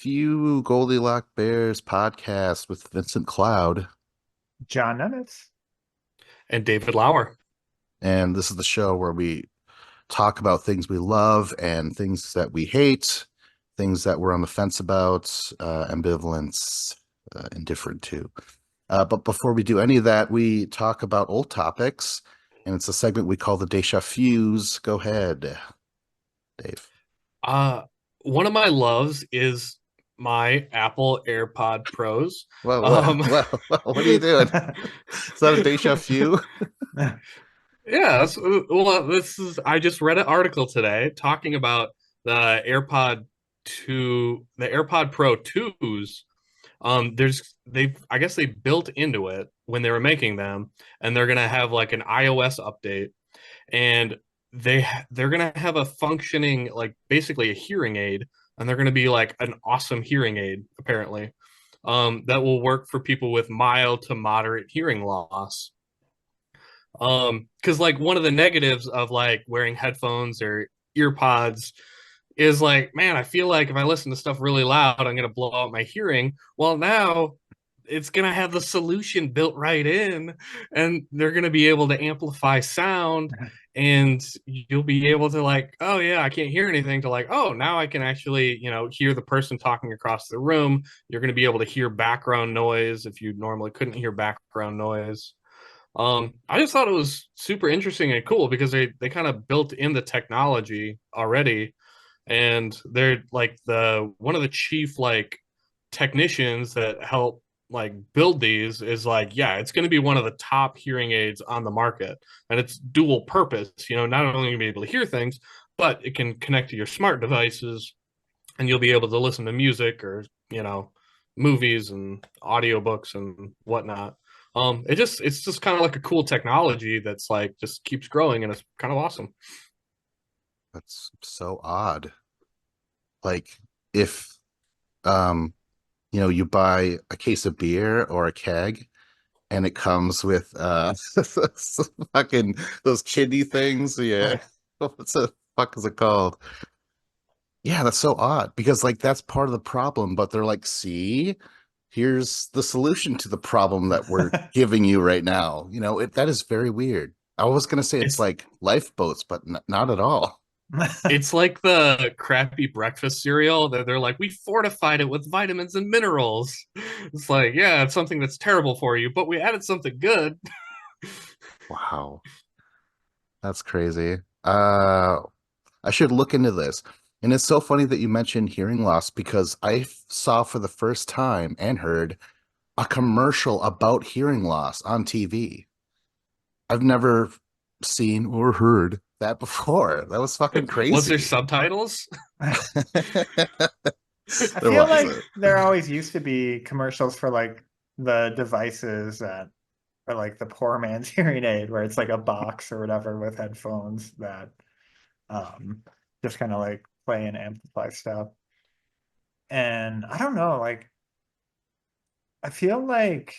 Few Goldilock Bears podcast with Vincent Cloud. John Nemitz. And David Lauer. And this is the show where we talk about things we love and things that we hate, things that we're on the fence about, ambivalence, indifferent to. But before we do any of that, we talk about old topics, and it's a segment we call the Deja Fuse. Go ahead, Dave. One of my loves is my Apple AirPod Pros. What are you doing? Is that a deja vu? Yeah, I just read an article today talking about the AirPod Pro 2s. I guess they built into it when they were making them, and they're gonna have like an iOS update, and they're gonna have a functioning, like, basically a hearing aid, and they're gonna be like an awesome hearing aid apparently, that will work for people with mild to moderate hearing loss. Because like one of the negatives of like wearing headphones or ear pods is like, man, I feel like if I listen to stuff really loud, I'm gonna blow out my hearing. Well, now it's gonna have the solution built right in, and they're gonna be able to amplify sound, and you'll be able to, like, oh yeah, I can't hear anything, to like, oh, now I can actually, hear the person talking across the room. You're gonna be able to hear background noise if you normally couldn't hear background noise. I just thought it was super interesting and cool because they kind of built in the technology already, and they're like the one of the chief, like, technicians that help like build these is like, yeah, it's going to be one of the top hearing aids on the market, and it's dual purpose. Not only going to be able to hear things, but it can connect to your smart devices, and you'll be able to listen to music or movies and audiobooks and whatnot. It's just kind of like a cool technology that's like just keeps growing, and it's kind of awesome. That's so odd. Like if you buy a case of beer or a keg and it comes with fucking those kidney things. Yeah. What's the fuck is it called? Yeah, that's so odd because like that's part of the problem, but they're like, see, here's the solution to the problem that we're giving you right now. That is very weird. I was gonna say it's It's like lifeboats, but not at all. it's like the crappy breakfast cereal that they're like, we fortified it with vitamins and minerals. It's like, yeah, it's something that's terrible for you, but we added something good. Wow, that's crazy. I should look into this. And it's so funny that you mentioned hearing loss because I saw for the first time and heard a commercial about hearing loss on TV. I've never seen or heard that before. That was fucking Was there crazy. subtitles? I There feel was. like there always used to be commercials for like the devices that are like the poor man's hearing aid, where it's like a box or whatever with headphones that um just kind of like play and amplify stuff. And I don't know, like I feel like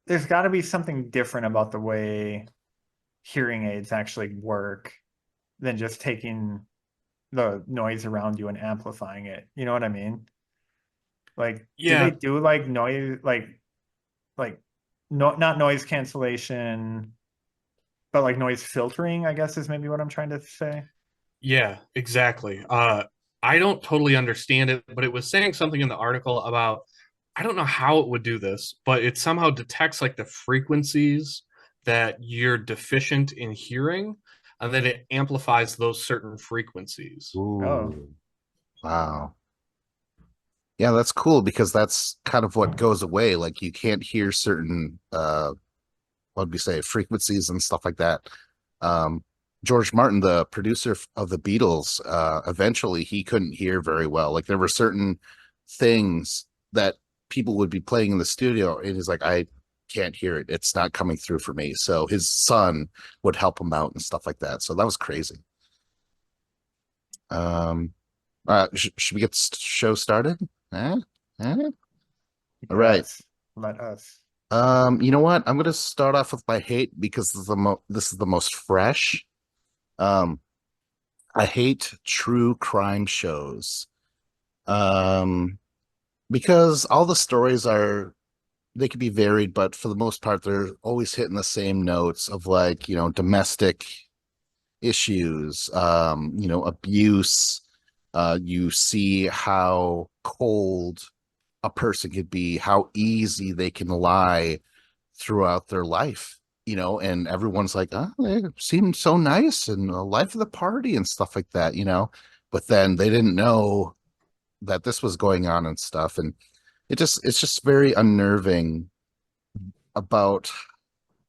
there's got to be something different about the way hearing aids actually work than just taking the noise around you and amplifying it. You know what I mean? Like, do they Yeah, do like noise, like no, not noise cancellation, but like noise filtering, I guess is maybe what I'm trying to say. yeah, exactly. I don't totally understand it, but it was saying something in the article about, I don't know how it would do this, but it somehow detects like the frequencies that you're deficient in hearing, and then it amplifies those certain frequencies. Oh, Ooh, wow. Yeah, that's cool because that's kind of what goes away. Like you can't hear certain what would we say, frequencies and stuff like that. Um, George Martin, the producer of the Beatles, eventually he couldn't hear very well. Like there were certain things that people would be playing in the studio, and he's like, I can't hear it. It's not coming through for me. So his son would help him out and stuff like that. So that was crazy. Um, should we get the show started? Eh? Eh? All right. yes. Let us. You know what? I'm gonna start off with my hate because this is the most fresh. Um, I hate true crime shows. Um, because all the stories are they could be varied, but for the most part, they're always hitting the same notes of like, domestic issues, abuse. You see how cold a person could be, how easy they can lie throughout their life, and everyone's like, oh, they seem so nice and the life of the party and stuff like that. But then they didn't know that this was going on and stuff. And it's just very unnerving about,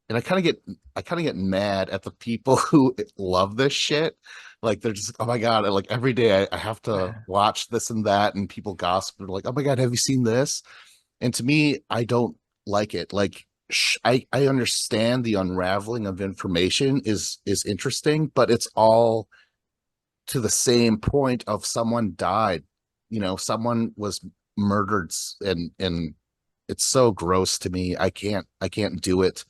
and I kind of get mad at the people who love this shit. Like they're just, oh my God, like every day I have to watch this and that, and people gossip. They're like, oh my God, have you seen this? And to me, I don't like it. Like I understand the unraveling of information is interesting, but it's all to the same point of someone died. Someone was murdered, and it's so gross to me. I can't do it.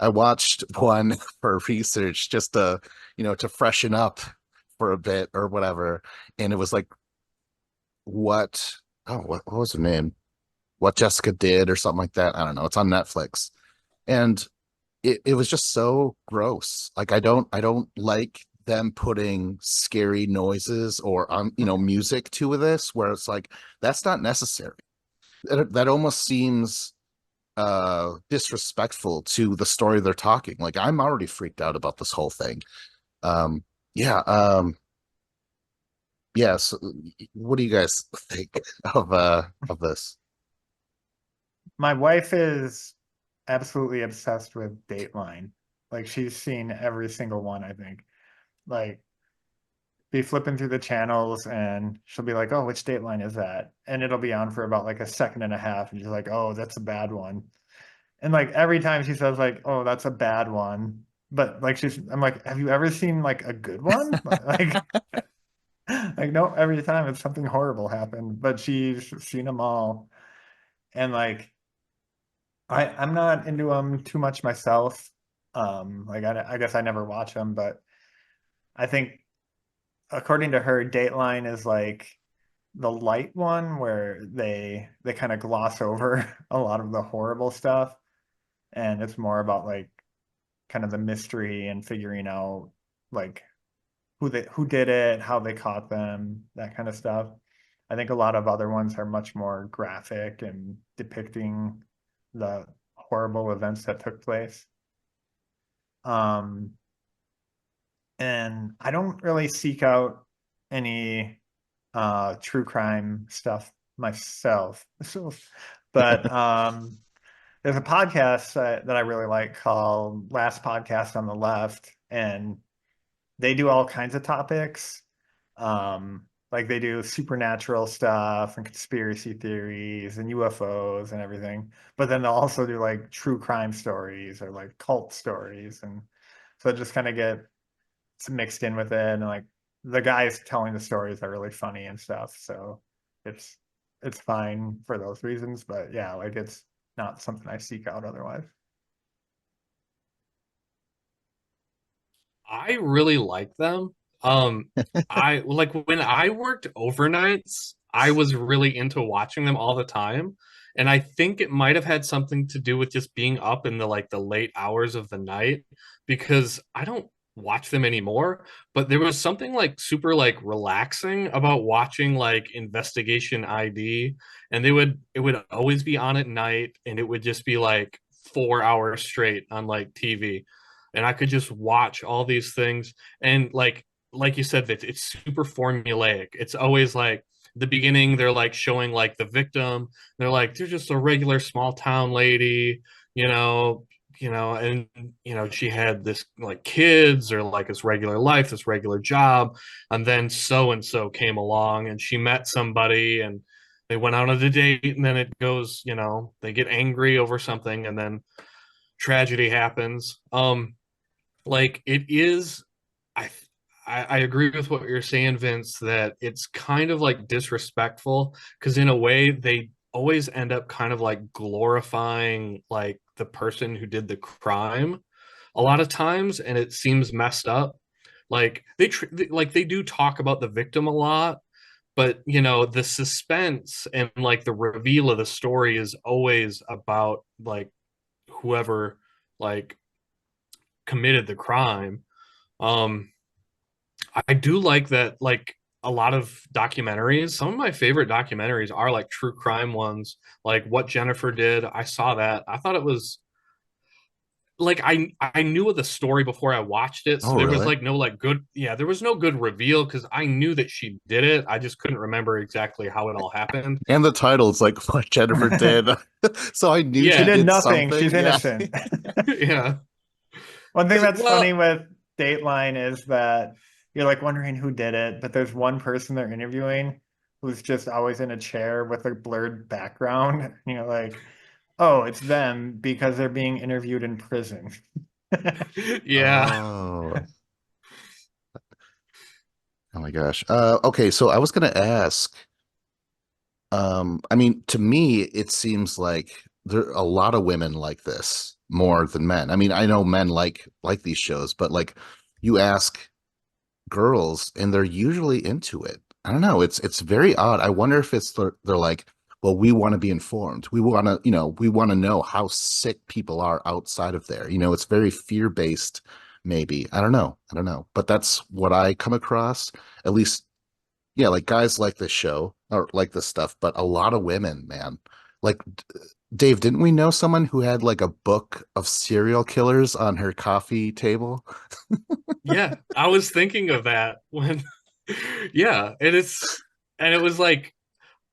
I watched one for research just to freshen up for a bit or whatever. And it was like, what, oh, what was her name? What Jessica Did or something like that. I don't know. It's on Netflix. And it was just so gross. Like I don't like them putting scary noises or music to this where it's like that's not necessary. That almost seems disrespectful to the story they're talking. Like I'm already freaked out about this whole thing. Um yeah, yeah, so what do you guys think of this? My wife is absolutely obsessed with Dateline. Like she's seen every single one, I think. Like be flipping through the channels and she'll be like, "Oh, which Dateline is that?" And it'll be on for about like a second and a half and she's like, "Oh, that's a bad one." And like every time she says like, "Oh, that's a bad one." But like I'm like, "Have you ever seen like a good one?" Like like no, every time it's something horrible happened, but she's seen them all. And like I'm not into them too much myself. Like I guess I never watch them, but I think according to her, Dateline is like the light one where they kind of gloss over a lot of the horrible stuff, and it's more about like kind of the mystery and figuring out like who did it, how they caught them, that kind of stuff. I think a lot of other ones are much more graphic and depicting the horrible events that took place. Um, and I don't really seek out any true crime stuff myself. So, but there's a podcast that I really like called Last Podcast on the Left, and they do all kinds of topics. Like they do supernatural stuff and conspiracy theories and UFOs and everything. But then they'll also do like true crime stories or like cult stories. And so just kind of get mixed in with it. And like the guys telling the stories are really funny and stuff. So it's it's fine for those reasons. But yeah, like it's not something I seek out otherwise. I really like them. Um, I like when I worked overnights, I was really into watching them all the time. And I think it might have had something to do with just being up in the late hours of the night because I don't watch them anymore. But there was something like super like relaxing about watching like Investigation ID. And it would always be on at night and it would just be like 4 hours straight on like TV and I could just watch all these things and like you said that it's super formulaic. It's always like the beginning they're like showing like the victim. They're like they're just a regular small town lady, you know, and she had this like kids or like this regular life, this regular job, and then so and so came along and she met somebody and they went out on a date and then it goes, they get angry over something and then tragedy happens. Like it is I I agree with what you're saying, Vince, that it's kind of like disrespectful because in a way they always end up kind of like glorifying like the person who did the crime a lot of times and it seems messed up. Like like they do talk about the victim a lot, but you know, the suspense and like the reveal of the story is always about like whoever like committed the crime. Um, I do like that, like a lot of documentaries. Some of my favorite documentaries are like true crime ones, like What Jennifer Did. I saw that. I thought it was like I knew of the story before I watched it, so Oh, there was really? like no like good yeah, there was no good reveal because I knew that she did it. I just couldn't remember exactly how it all happened. And the title is like what Jennifer did. So I knew She she Yeah, did did nothing. She's something. Yeah. innocent. yeah. One thing that's funny Well, with Dateline is that you're like wondering who did it, but there's one person they're interviewing who's just always in a chair with a blurred background. You're like, oh, it's them because they're being interviewed in prison. yeah. Oh. Oh my gosh. Okay, so I was gonna ask, I mean, to me, it seems like there are a lot of women like this more than men. I mean, I know men like these shows, but like you ask girls and they're usually into it. I don't know. It's very odd. I wonder if they're like, well, we want to be informed. We want to, we want to know how sick people are outside of there. It's very fear-based, maybe. I don't know. I don't know. But that's what I come across. At least, yeah, like guys like this show or like this stuff, but a lot of women, man. Like Dave, didn't we know someone who had like a book of serial killers on her coffee table? Yeah, I was thinking of that when yeah, and it was like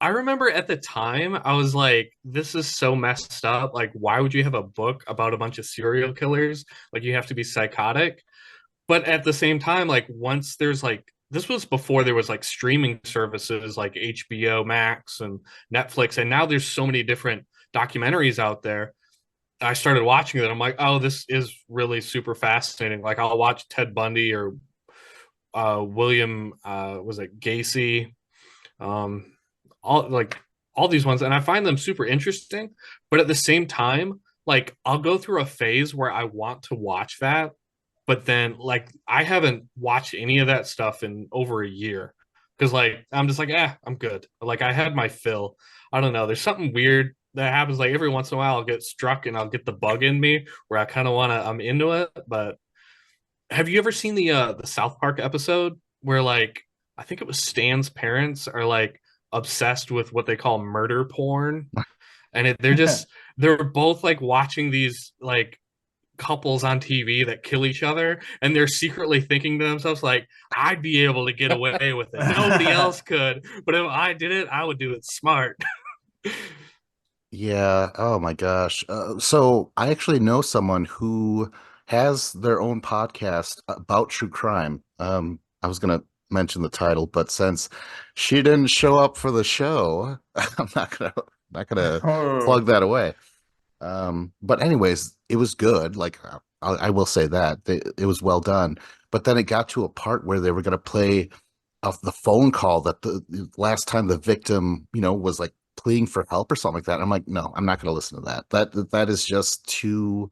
I remember at the time I was like this is so messed up. Like why would you have a book about a bunch of serial killers? Like you have to be psychotic. But at the same time like once there's like this was before there was like streaming services like HBO Max and Netflix, and now there's so many different documentaries out there. I started watching it. I'm like, oh, this is really super fascinating. Like, I'll watch Ted Bundy or William, was it Gacy? Um, all like all these ones, and I find them super interesting. But at the same time, like, I'll go through a phase where I want to watch that, but then like I haven't watched any of that stuff in over a year because like I'm just like, I'm good. Like I had my fill. I don't know. There's something weird that happens. Like every once in a while, I'll get struck and I'll get the bug in me where I kind of want to. I'm into it. But have you ever seen the South Park episode where like I think it was Stan's parents are like obsessed with what they call murder porn, and they're both like watching these like couples on TV that kill each other, and they're secretly thinking to themselves like I'd be able to get away with it, nobody else could, but if I did it I would do it smart. Yeah. Oh my gosh. So I actually know someone who has their own podcast about true crime. I was gonna mention the title, but since she didn't show up for the show, I'm not gonna Oh, plug that away. But anyways, it was good. Like I will say that it was well done. But then it got to a part where they were gonna play of the phone call that the last time the victim, was like pleading for help or something like that. I'm like, no, I'm not going to listen to that. That is just too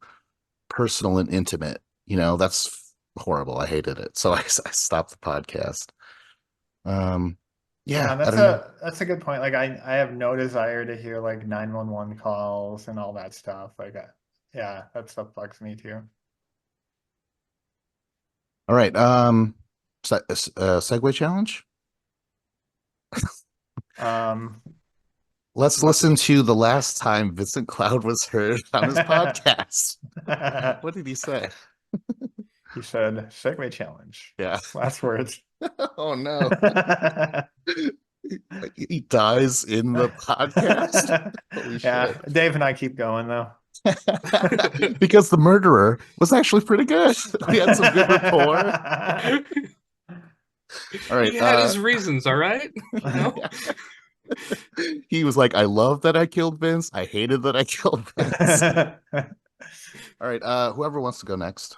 personal and intimate. That's horrible. I hated it. So I stopped the podcast. Um, yeah, yeah, I don't know. that's a good point. Like I have no desire to hear like 911 calls and all that stuff. Yeah, that stuff bugs me too. All right. Segue challenge. Um, Let's what listen to the last time Vincent Cloud was heard on his podcast. What did he say? he said Segway challenge. Yeah. Last words. Oh no. He dies in the podcast. Holy Yeah, shit. Dave and I keep going though. Because the murderer was actually pretty good. We had some good rapport. All right. He had his reasons, all right. You know. He was like, I love that I killed Vince. I hated that I killed Vince. All right. Whoever wants to go next.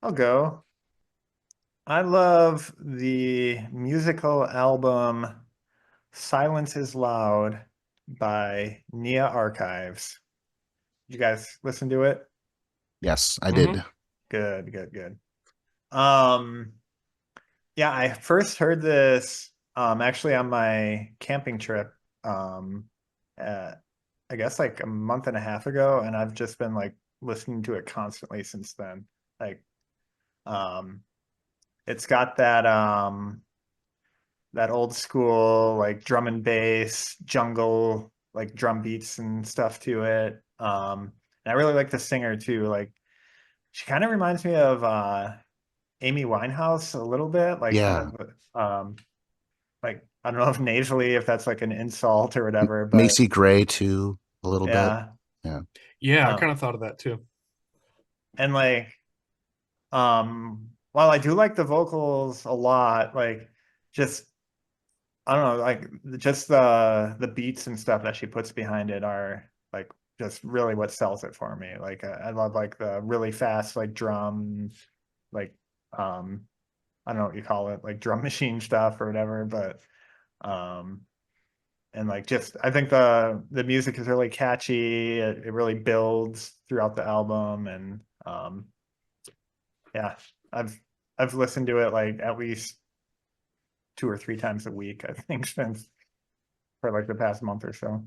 I'll go. I love the musical album Silence is Loud by Nia Archives. You guys listen to it? Yes, I Mm-hmm. did. Good, good, good. Um, yeah, I first heard this actually on my camping trip, uh, I guess like a month and a half ago, and I've just been like listening to it constantly since then. Like, um, it's got that old school like drum and bass jungle like drum beats and stuff to it. And I really like the singer too. Like, she kind of reminds me of Amy Winehouse a little bit, like kind Yeah. of like I don't know if nasally, if that's like an insult or whatever, but Macy Gray too, a little bit. yeah. Yeah. Yeah, I Um, kind of thought of that too. and like while I do like the vocals a lot, like just I don't know, like just the beats and stuff that she puts behind it are like just really what sells it for me. Like I love like the really fast like drum, like um I don't know what you call it, like drum machine stuff or whatever, but um and like just I think the music is really catchy. It really builds throughout the album, and yeah, I've I've listened to it like at least 2 or 3 times a week, I think, since for like the past month or so.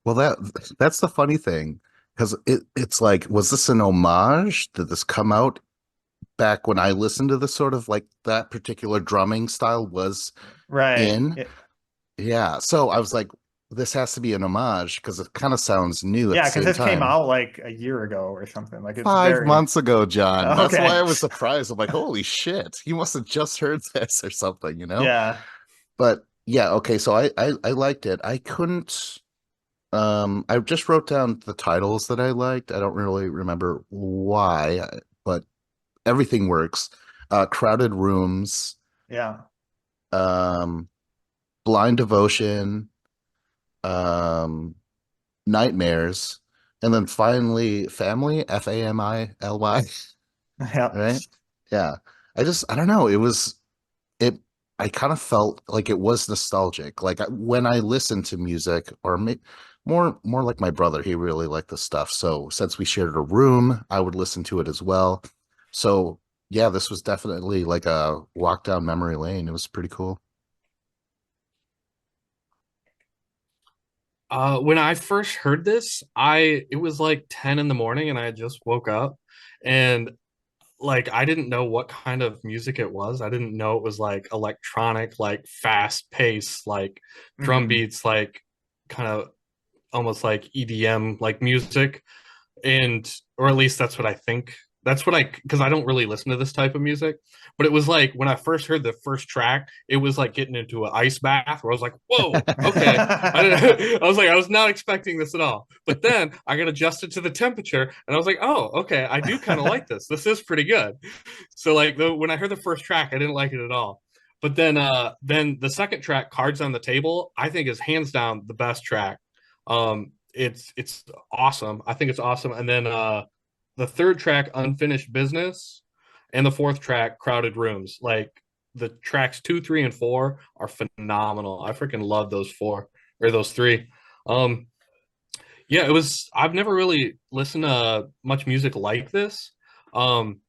Well, that's the funny thing because it's like, was this an homage? Did this come out back when I listened to the sort of like that particular drumming style was Right. in? Yeah. So I was like, this has to be an homage because it kind of sounds new at the Yeah, because same this came time. out like a year ago or something. Like it's Five very months ago, John. That's why okay. I was surprised. I'm like, holy shit, you must have just heard this or something, you know? Yeah. But yeah, okay, so I liked it. I couldn't I just wrote down the titles that I liked. I don't really remember why, but everything works. Crowded Rooms, Yeah. um, Blind Devotion, um, Nightmares, and then finally Family, Family, Yeah. right? Yeah. I don't know. It, I kind of felt like it was nostalgic. Like when I listened to music, or more like my brother, he really liked the stuff. So since we shared a room, I would listen to it as well. So yeah, this was definitely like a walk down memory lane. It was pretty cool. When I first heard this, I it was like 10 in the morning and I had just woke up and like I didn't know what kind of music it was. I didn't know it was like electronic, like fast pace, like drum Hmm. beats, like kind of almost like EDM like music. And or at least that's what I think. That's what I because I don't really listen to this type of music, but it was like when I first heard the first track, it was like getting into an ice bath where I was like, "Whoa, okay." I didn't. I was like, I was not expecting this at all. But then I got adjusted to the temperature, and I was like, "Oh, okay, I do kind of like this. This is pretty good." So like when I heard the first track, I didn't like it at all. But then the second track, Cards on the Table, I think is hands down the best track. It's awesome. I think it's awesome. And then the third track, Unfinished Business, and the fourth track, Crowded Rooms. Like the tracks 2, 3, and 4 are phenomenal. I freaking love those four or those three. Um, yeah, it was. I've never really listened to much music like this. Um,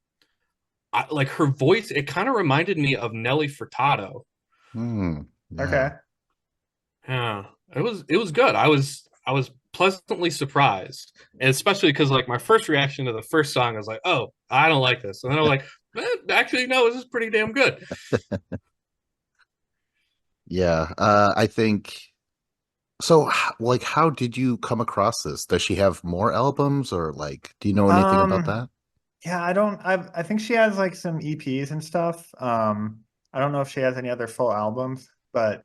like her voice, it kind of reminded me of Nelly Furtado. Hmm. Yeah. Okay. Yeah, it was good. I was pleasantly surprised, and especially because like my first reaction to the first song I was like, "Oh, I don't like this," and then I was like, "Actually, no, this is pretty damn good." Yeah. I think so. Like, how did you come across this? Does she have more albums, or like, do you know anything about Um, that? yeah, I think she has like some EPs and stuff. I don't know if she has any other full albums, but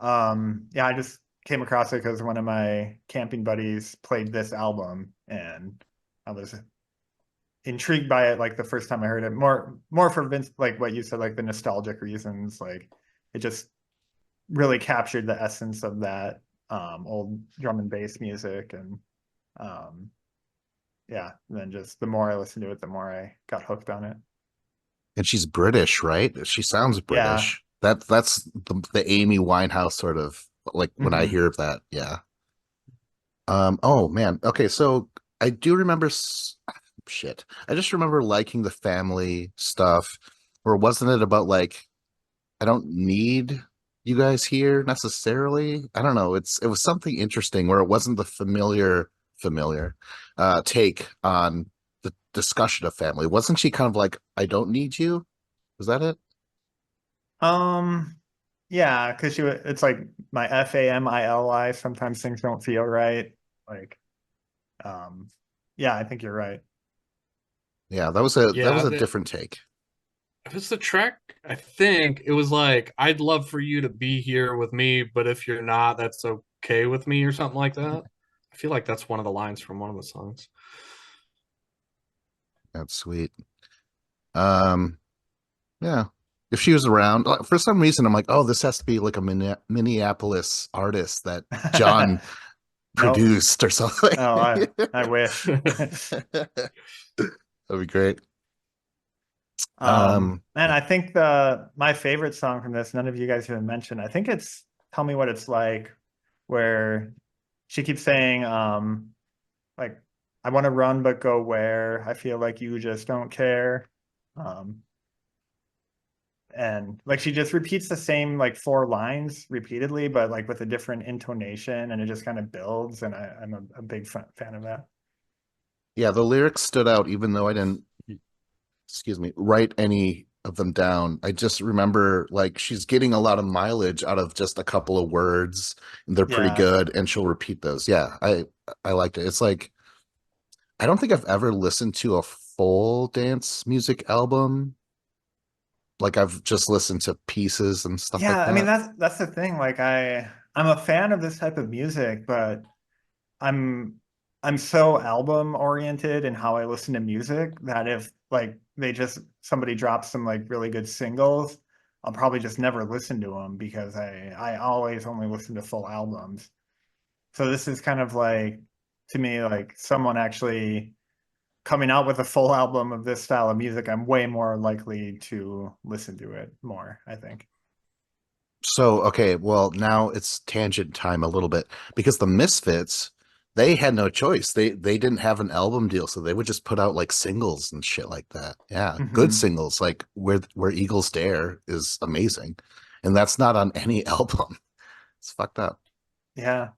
yeah, I just came across it because one of my camping buddies played this album, and I was intrigued by it like the first time I heard it. More for Vince, like what you said, like the nostalgic reasons. Like it just really captured the essence of that old drum and bass music, and um yeah, and then just the more I listened to it, the more I got hooked on it. And she's British, right? She sounds Yeah. British. That's the Amy Winehouse sort of like when I Hmm. hear that. Yeah. Oh man. Okay, so I do remember shit. I just remember liking the family stuff, or wasn't it about like I don't need you guys here necessarily. I don't know. It was something interesting where it wasn't the familiar take on the discussion of family. Wasn't she kind of like, I don't need you? Was that it? Um, yeah, because it's like my famili. Sometimes things don't feel right. Like, um, yeah, I think you're right. Yeah, that was Yeah, a different take. if it's the track, I think it was like, I'd love for you to be here with me, but if you're not, that's okay with me, or something like that. I feel like that's one of the lines from one of the songs. That's sweet. Um, yeah. If she was around, for some reason, I'm like, oh, this has to be like a Minneapolis artist that John Nope. produced or something. Oh, I wish. That'd be great. And I think the my favorite song from this, none of you guys even mentioned. I think it's "Tell Me What It's Like," where she keeps saying, like, "I want to run, but go where? I feel like you just don't care." Um, and like she just repeats the same like four lines repeatedly, but like with a different intonation, and it just kind of builds. And I'm a big fan of that. Yeah, the lyrics stood out even though I didn't, excuse me, write any of them down. I just remember like she's getting a lot of mileage out of just a couple of words, and they're pretty Yeah. good, and she'll repeat those. Yeah, I liked it. It's like I don't think I've ever listened to a full dance music album. Like I've just listened to pieces and stuff like Yeah, I mean that. that's the thing. Like I'm a fan of this type of music, but I'm I'm so album oriented in how I listen to music that if like somebody drops some like really good singles, I'll probably just never listen to them because I always only listen to full albums. So this is kind of like to me like someone actually coming out with a full album of this style of music, I'm way more likely to listen to it more, I think. So, okay, well, now it's tangent time a little bit because the Misfits, they had no choice. They didn't have an album deal, so they would just put out like singles and shit like that. Yeah, good Hmm. singles like Where Eagles Dare is amazing. And that's not on any album. It's fucked up. Yeah.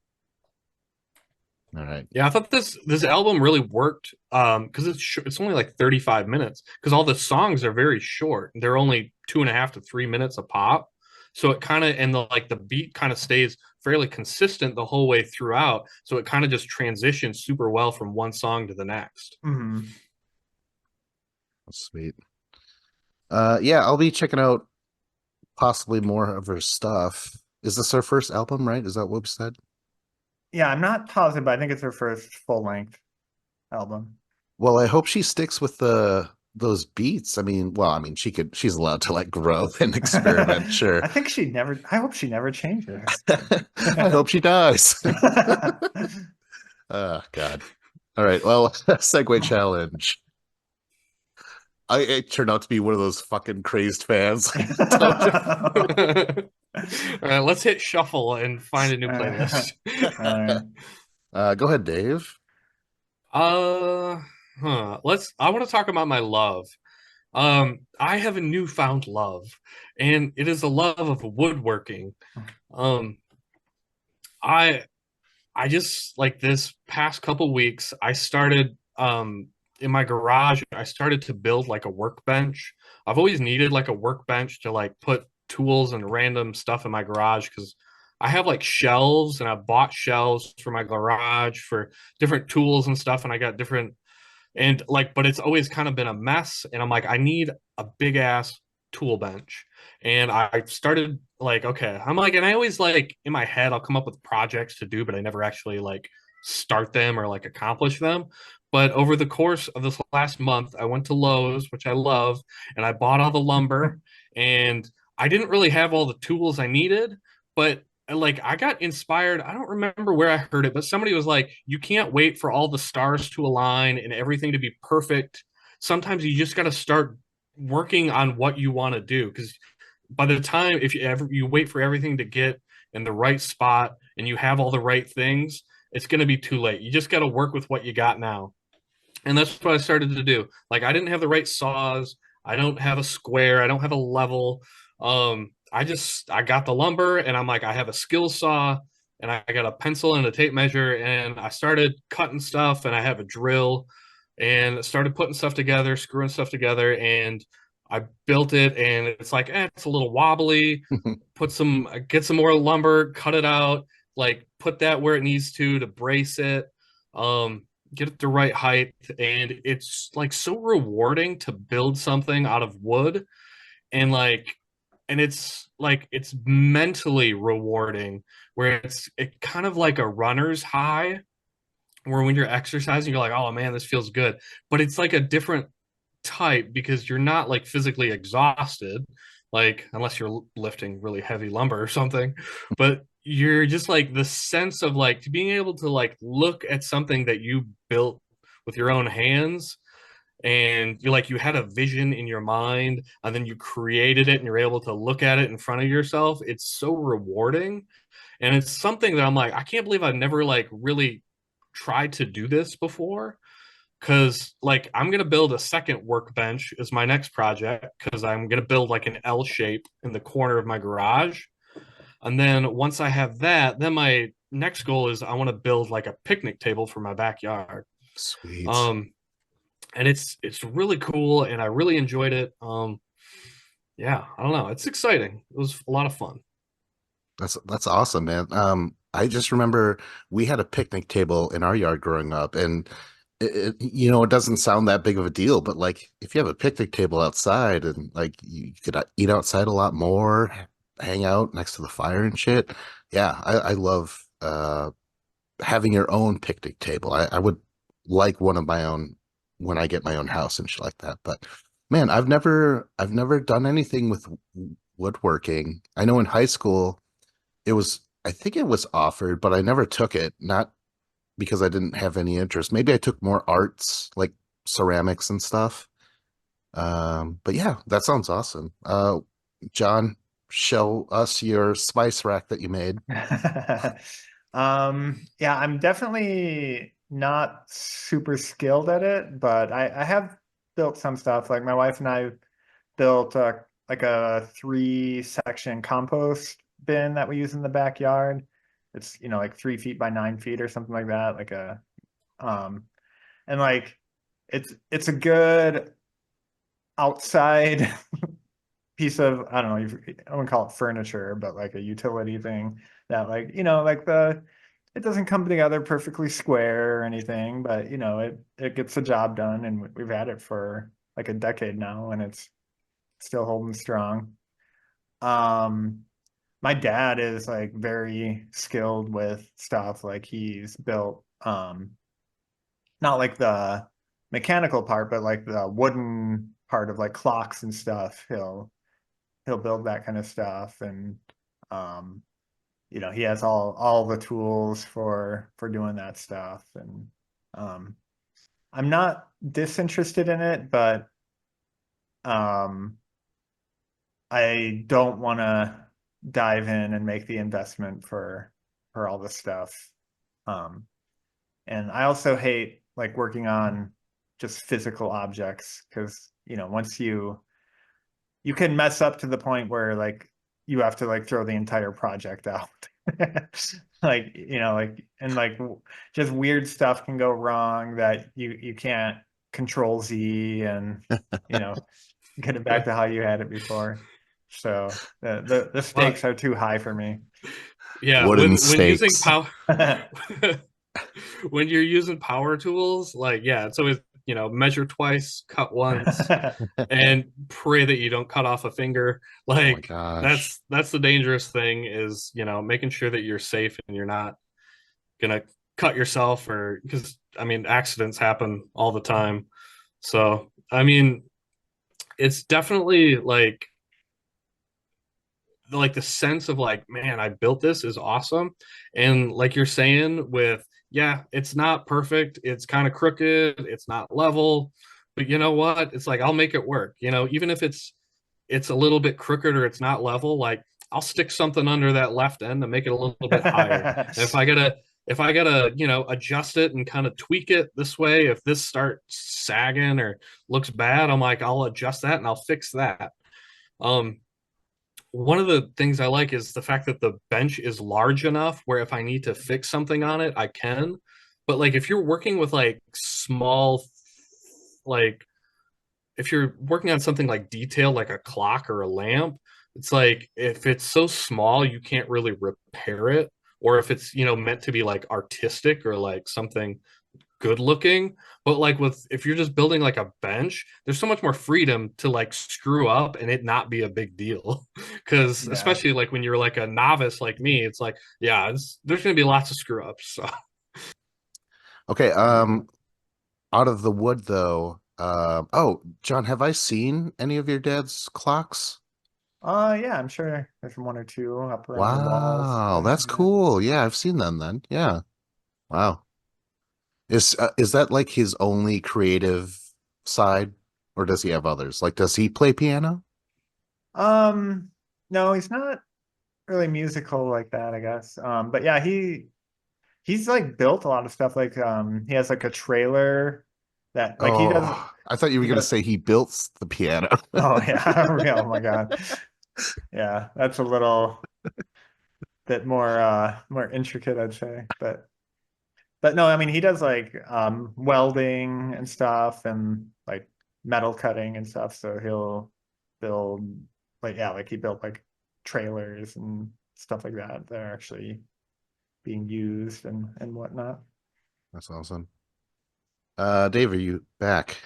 All right. Yeah, I thought this album really worked because it's only like 35 minutes because all the songs are very short. They're only 2.5 to 3 minutes a pop. So it kind of, and the beat kind of stays fairly consistent the whole way throughout. So it kind of just transitions super well from one song to the next. Hmm. Sweet. Yeah, I'll be checking out possibly more of her stuff. Is this her first album, right? Is that what we said? Yeah, I'm not positive, but I think it's her first full length album. Well, I hope she sticks with the those beats. I mean, she's allowed to like grow and experiment, sure. I hope she never changes. I hope she dies. Oh, God. All right. Well, segue challenge. I turned out to be one of those fucking crazed fans. All right, let's hit shuffle and find a new All playlist. right. Go ahead, Dave. uh, I want to talk about my love. I have a newfound love, and it is a love of woodworking. Um, I I just like this past couple weeks, I started in my garage, I started to build like a workbench. I've always needed like a workbench to like put tools and random stuff in my garage because I have like shelves and I bought shelves for my garage for different tools and stuff, and I got different and like, but it's always kind of been a mess. And I'm like, I need a big ass tool bench. And I started like, okay, I'm like, and I always like in my head, I'll come up with projects to do, but I never actually like start them or like accomplish them. But over the course of this last month, I went to Lowe's, which I love, and I bought all the lumber. And I didn't really have all the tools I needed, but like I got inspired. I don't remember where I heard it, but somebody was like, you can't wait for all the stars to align and everything to be perfect. Sometimes you just got to start working on what you want to do because by the time if you ever you wait for everything to get in the right spot and you have all the right things, it's going to be too late. You just got to work with what you got now. And that's what I started to do. Like I didn't have the right saws. I don't have a square. I don't have a level. I got the lumber, and I'm like, I have a skill saw, and I got a pencil and a tape measure, and I started cutting stuff, and I have a drill, and started putting stuff together, screwing stuff together, and I built it, and it's like, it's a little wobbly. Get some more lumber, cut it out, like put that where it needs to brace it, get it the right height, and it's like so rewarding to build something out of wood, and it's mentally rewarding, where it kind of like a runner's high, where when you're exercising you're like, oh man, this feels good, but it's like a different type because you're not like physically exhausted, like unless you're lifting really heavy lumber or something, but you're just like the sense of like being able to like look at something that you built with your own hands, and you're like, you had a vision in your mind and then you created it and you're able to look at it in front of yourself. It's so rewarding, and it's something that I'm like, I can't believe I've never like really tried to do this before, because like I'm gonna build a second workbench as my next project, because I'm gonna build like an L shape in the corner of my garage, and then once I have that, then my next goal is I want to build like a picnic table for my backyard. Sweet. um and it's really cool, and I really enjoyed it. Yeah, I don't know, it's exciting, it was a lot of fun. That's awesome, man. I just remember we had a picnic table in our yard growing up, and it doesn't sound that big of a deal, but like if you have a picnic table outside and like you could eat outside a lot more, hang out next to the fire and shit. Yeah, I love having your own picnic table. I would like one of my own when I get my own house and shit like that. But man, I've never done anything with woodworking. I know in high school I think it was offered, but I never took it, not because I didn't have any interest. Maybe I took more arts like ceramics and stuff. But yeah, that sounds awesome. John, show us your spice rack that you made. Yeah, I'm definitely not super skilled at it, but I have built some stuff. Like my wife and I built like a 3-section compost bin that we use in the backyard. It's, like 3 feet by 9 feet or something like that. Um, and like it's a good outside piece of, I don't know, I wouldn't call it furniture, but like a utility thing that like, like it doesn't come together perfectly square or anything, but it gets the job done, and we've had it for like a decade now, and it's still holding strong. Um, my dad is like very skilled with stuff. Like he's built not like the mechanical part, but like the wooden part of like clocks and stuff. He'll build that kind of stuff, and um he has all the tools for doing that stuff. And um I'm not disinterested in it, but um I don't want to dive in and make the investment for all this stuff. Um, and I also hate like working on just physical objects, because once you can mess up to the point where like you have to like throw the entire project out. Like and like just weird stuff can go wrong that you can't control Z, and you know get it back to how you had it before. So the Well, stakes are too high for me. yeah, Wooden when using stakes. power when you're using power tools, like, yeah, it's always, measure twice, cut once, and pray that you don't cut off a finger. Oh my Like gosh. that's the dangerous thing, is, making sure that you're safe and you're not gonna cut yourself, or because I mean accidents happen all the time. So I mean, it's definitely like the sense of like, man, I built this is awesome. And like you're saying, with, yeah, it's not perfect, it's kind of crooked, it's not level, but you know what, it's like I'll make it work, even if it's a little bit crooked or it's not level, like I'll stick something under that left end to make it a little bit higher. And if I gotta adjust it and kind of tweak it this way, if this starts sagging or looks bad, I'm like, I'll adjust that and I'll fix that. um one of the things I like is the fact that the bench is large enough where if I need to fix something on it, I can. But like if you're working with like small, like if you're working on something like detail, like a clock or a lamp, it's like if it's so small, you can't really repair it. Or if it's, meant to be like artistic or like something good looking. But like with if you're just building like a bench, there's so much more freedom to like screw up and it not be a big deal. Because Yeah. especially like when you're like a novice like me, it's like, yeah, there's gonna be lots of screw ups. So Okay, out of the wood though, oh, John, have I seen any of your dad's clocks? Yeah, I'm sure there's one or two up around the walls Wow, that he that's has. cool. Yeah, I've seen them then. Yeah. Wow. Is that like his only creative side, or does he have others? Like, does he play piano? Um, no, he's not really musical like that, I guess. But yeah, he's like built a lot of stuff. Like he has like a trailer that like Oh, I thought you were he gonna does say he built the piano. oh yeah, real oh my God. Yeah, that's a little bit more intricate, I'd say. But no, I mean he does like welding and stuff and like metal cutting and stuff. So he'll build like yeah, like he built like trailers and stuff like that that are actually being used and whatnot. That's awesome. Dave, are you back?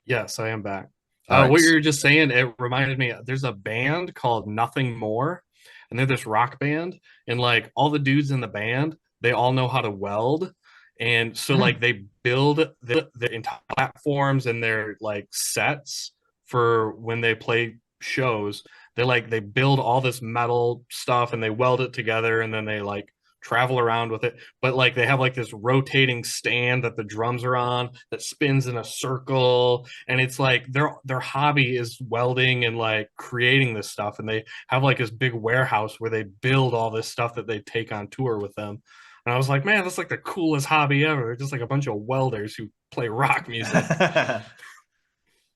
yes, I am back. All right. What you were just saying, it reminded me. There's a band called Nothing More, and they're this rock band, and like all the dudes in the band, they all know how to weld, and so like they build the entire platforms and their like sets for when they play shows. They build all this metal stuff and they weld it together, and then they like travel around with it, but like they have like this rotating stand that the drums are on that spins in a circle, and it's like their hobby is welding and like creating this stuff, and they have like this big warehouse where they build all this stuff that they take on tour with them. And I was like, man, that's like the coolest hobby ever. They're just like a bunch of welders who play rock music.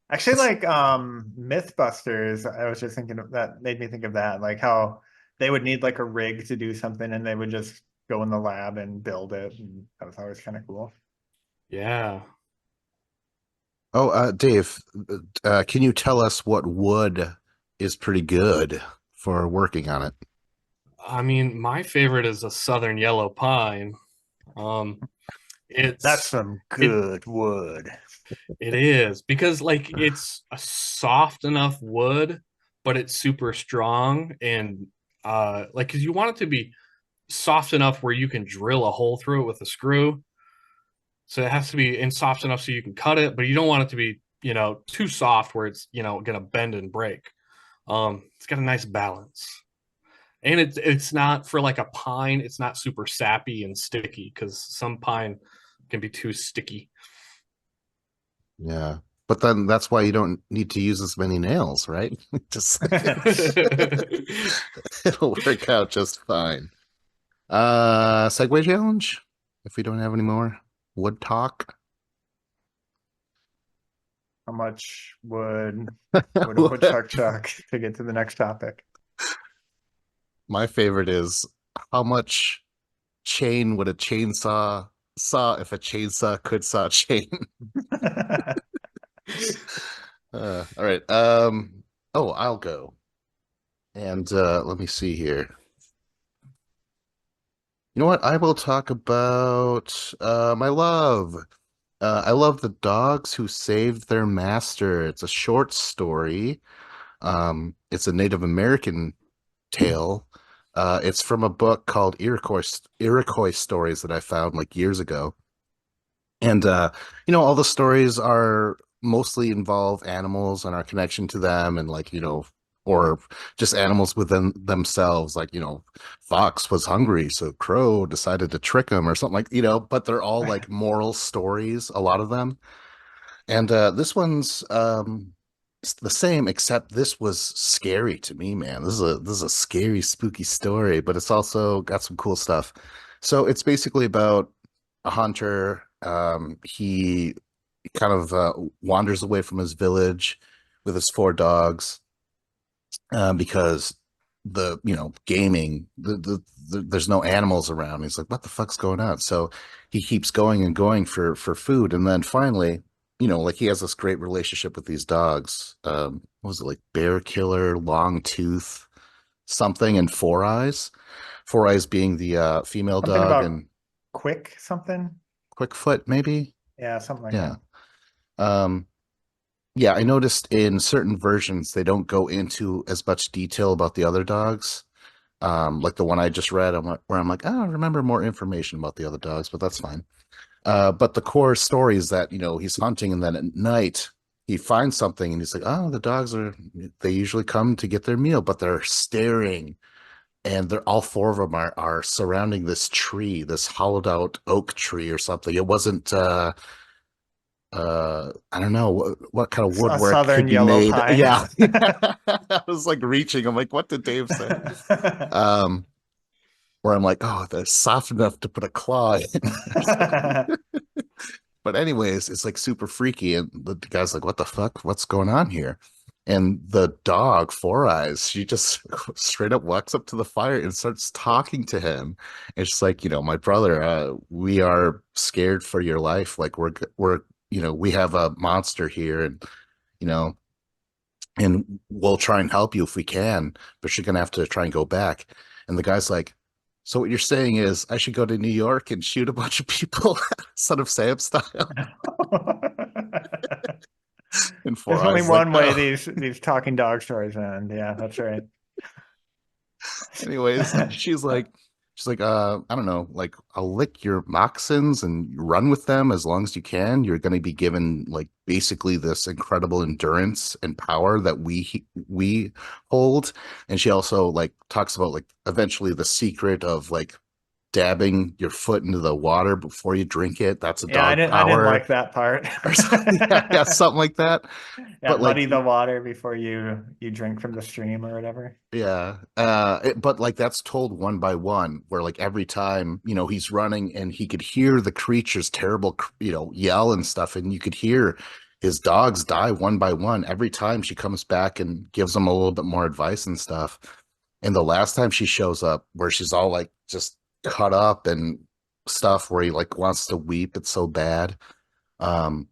Actually, like Mythbusters, I was just thinking of that made me think of that, like how they would need like a rig to do something and they would just go in the lab and build it. And that was always kind of cool. Yeah. Oh, Dave, can you tell us what wood is pretty good for working on it? I mean, my favorite is a southern yellow pine. Um, That's it's some it good wood. It is because like it's a soft enough wood, but it's super strong and like because you want it to be soft enough where you can drill a hole through it with a screw. So it has to be in soft enough so you can cut it, but you don't want it to be, too soft where it's, gonna bend and break. It's got a nice balance. And it's not for like a pine, it's not super sappy and sticky because some pine can be too sticky. Yeah. But then that's why you don't need to use as many nails, right? Just it'll work out just fine. Segway challenge? If we don't have any more wood talk. How much would a woodchuck chuck to get to the next topic? My favorite is how much chain would a chainsaw saw if a chainsaw could saw chain? All right. Oh, I'll go. And let me see here. You know what? I will talk about my love. I love the dogs who saved their master. It's a short story. It's a Native American tale. It's from a book called Iroquois Stories that I found like years ago. And all the stories are mostly involve animals and our connection to them and like, or just animals within themselves. Like, Fox was hungry, so Crow decided to trick him or something like, but they're all like moral stories, a lot of them. And this one's it's the same, except this was scary to me, man. This is a scary, spooky story, but it's also got some cool stuff. So it's basically about a hunter. He kind of wanders away from his village with his four dogs because the gaming, there's no animals around. He's like, what the fuck's going on? So he keeps going and going for food, and then finally, like he has this great relationship with these dogs. What was it, like Bear Killer, Long Tooth, something, and Four Eyes? Four Eyes being the female Something dog, about and quick something. Quickfoot maybe. Yeah, something like Yeah. that. Um, yeah, I noticed in certain versions they don't go into as much detail about the other dogs. Like the one I just read, where I'm like, oh, I remember more information about the other dogs, but that's fine. But the core story is that, he's hunting, and then at night he finds something and he's like, oh, they usually come to get their meal, but they're staring, and they're all four of them are surrounding this tree, this hollowed out oak tree or something. It wasn't, I don't know what kind of A woodwork could southern be yellow made. pine. Yeah. I was like reaching. I'm like, what did Dave say? Um, where I'm like, oh, they're soft enough to put a claw in. But anyways, it's like super freaky, and the guy's like, what the fuck? What's going on here? And the dog, Four Eyes, she just straight up walks up to the fire and starts talking to him. It's just like, my brother, we are scared for your life. Like we're we have a monster here, and you know, and we'll try and help you if we can, but you're gonna have to try and go back. And the guy's like, so what you're saying is I should go to New York and shoot a bunch of people, Son of Sam style? And There's Four only Eyes like, one way no. these talking dog stories end. Yeah, that's right. Anyways, she's like, I don't know, like I'll lick your moccasins and run with them as long as you can. You're going to be given like basically this incredible endurance and power that we hold. And she also like talks about like eventually the secret of like dabbing your foot into the water before you drink it. That's a Yeah, dog I didn't power like that part. or something. Yeah, something like that. Yeah, But like muddy the water before you drink from the stream or whatever. yeah. But like that's told one by one, where like every time, he's running and he could hear the creature's terrible, yell and stuff, and you could hear his dogs die one by one every time she comes back and gives him a little bit more advice and stuff. And the last time she shows up, where she's all like just cut up and stuff, where he like wants to weep, it's so bad. Um,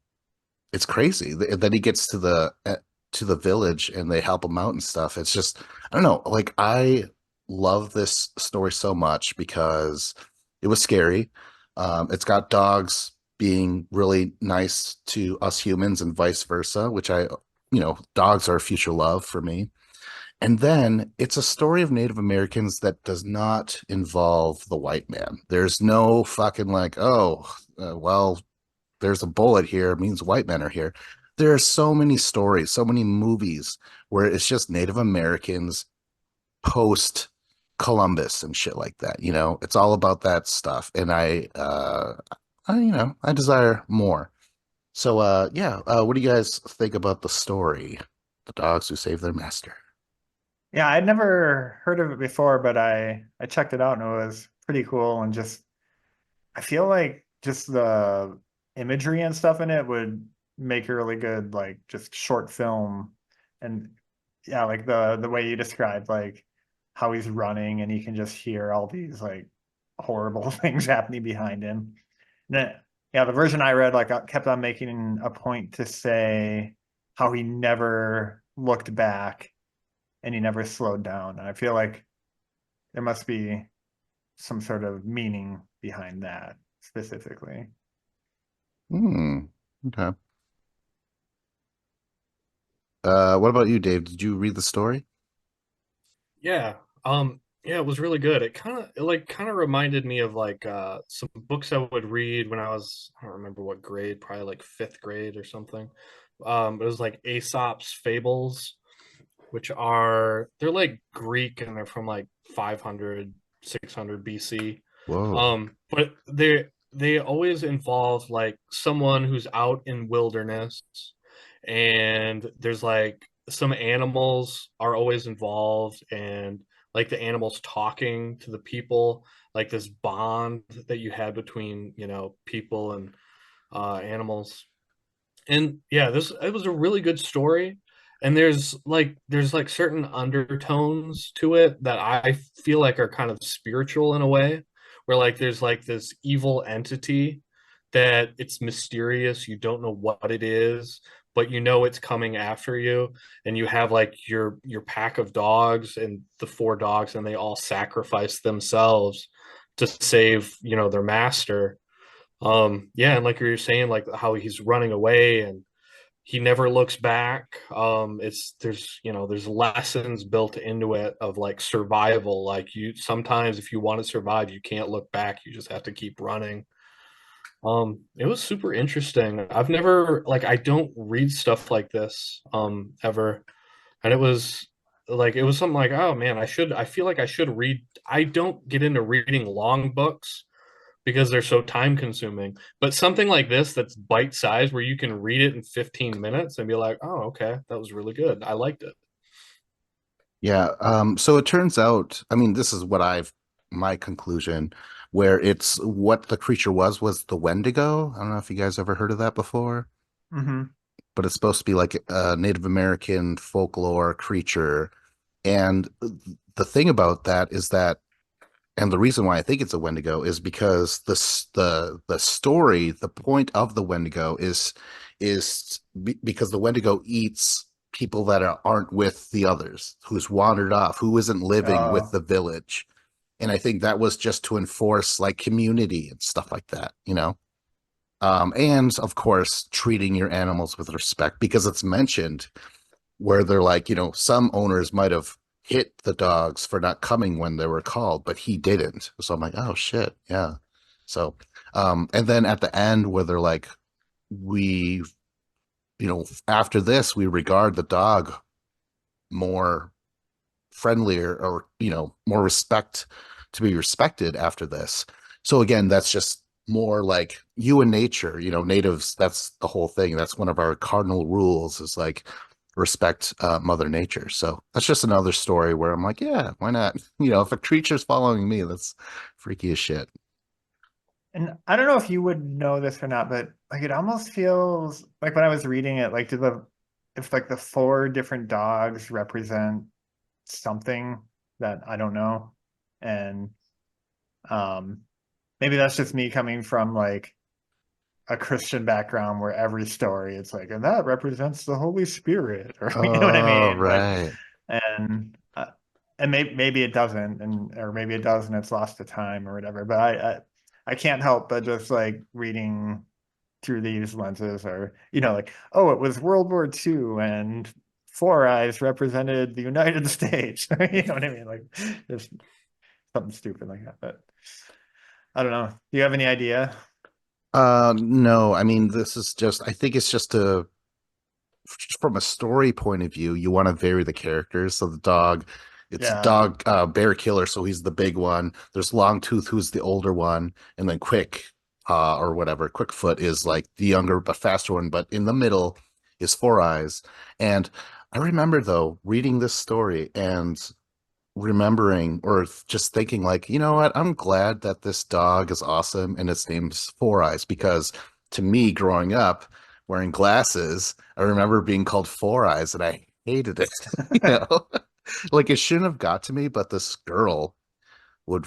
it's crazy. Then he gets to the village and they help him out and stuff. It's just I don't know. Like I love this story so much because it was scary. It's got dogs being really nice to us humans and vice versa, which dogs are a future love for me. And then it's a story of Native Americans that does not involve the white man. There's no fucking like, oh, well, there's a bullet here, it means white men are here. There are so many stories, so many movies where it's just Native Americans post Columbus and shit like that. It's all about that stuff. And I desire more. So, yeah. What do you guys think about the story? The dogs who saved their master. Yeah, I'd never heard of it before, but I checked it out and it was pretty cool. And just I feel like just the imagery and stuff in it would make a really good like just short film. And yeah, like the way you described like how he's running and you can just hear all these like horrible things happening behind him. And then, yeah, the version I read like I kept on making a point to say how he never looked back and he never slowed down. And I feel like there must be some sort of meaning behind that specifically. Hmm. Okay. What about you, Dave? Did you read the story? Yeah. Yeah, it was really good. It kind of reminded me of like some books I would read when I don't remember what grade, probably like fifth grade or something. It was like Aesop's Fables, they're like Greek and they're from like 500, 600 BC. Whoa. But they always involve like someone who's out in wilderness, and there's like some animals are always involved, and like the animals talking to the people, like this bond that you had between, people and animals. And yeah, this it was a really good story. and there's like certain undertones to it that I feel like are kind of spiritual in a way, where like there's like this evil entity that it's mysterious, you don't know what it is, but you know it's coming after you, and you have like your pack of dogs and the four dogs, and they all sacrifice themselves to save, their master. Yeah, and like you were saying, like how he's running away and he never looks back. There's lessons built into it of like survival. Like you sometimes if you want to survive, you can't look back. You just have to keep running. It was super interesting. I've never like I don't read stuff like this ever. And it was something like, oh man, I feel like I should read. I don't get into reading long books because they're so time consuming. But something like this that's bite sized where you can read it in 15 minutes and be like, oh, okay, that was really good. I liked it. Yeah. So it turns out, I mean, this is my conclusion, where it's what the creature was the Wendigo. I don't know if you guys ever heard of that before, Hmm. but it's supposed to be like a Native American folklore creature. And the thing about that is that, and the reason why I think it's a Wendigo is because the story, the point of the Wendigo is because the Wendigo eats people that aren't with the others, who's wandered off, who isn't living with Oh, the village. And I think that was just to enforce like community and stuff like that, you know? And of course, treating your animals with respect because it's mentioned where they're like, some owners might have hit the dogs for not coming when they were called, but he didn't. So I'm like, oh shit, yeah. So, and then at the end where they're like, we, after this, we regard the dog more friendlier or, more respect to be respected after this. So again, that's just more like you and nature, natives, that's the whole thing. That's one of our cardinal rules is like respect mother nature. So that's just another story where I'm like, yeah, why not? If a creature's following me, that's freaky as shit. and I don't know if you would know this or not, but like it almost feels like when I was reading it, like if like the four different dogs represent something that I don't know, and um, maybe that's just me coming from like a Christian background where every story it's like, and that represents the Holy Spirit, or you know what I Oh, mean? But right. and maybe it doesn't, and or maybe it does, and it's lost to time or whatever. But I can't help but just like reading through these lenses, or like, oh, it was World War II, and Four Eyes represented the United States. You know what I mean? Like just something stupid like that. But I don't know. Do you have any idea? No, I mean, I think it's just from a story point of view, you want to vary the characters. So the dog, it's Yeah. dog bear killer, so he's the big one. There's Longtooth, who's the older one, and then Quick, or whatever, Quickfoot is like the younger but faster one. But in the middle is Four Eyes. And I remember though reading this story and remembering or just thinking like, you know what? I'm glad that this dog is awesome and its name's Four Eyes because to me growing up wearing glasses, I remember being called Four Eyes and I hated it. you know? Like it shouldn't have got to me, but this girl would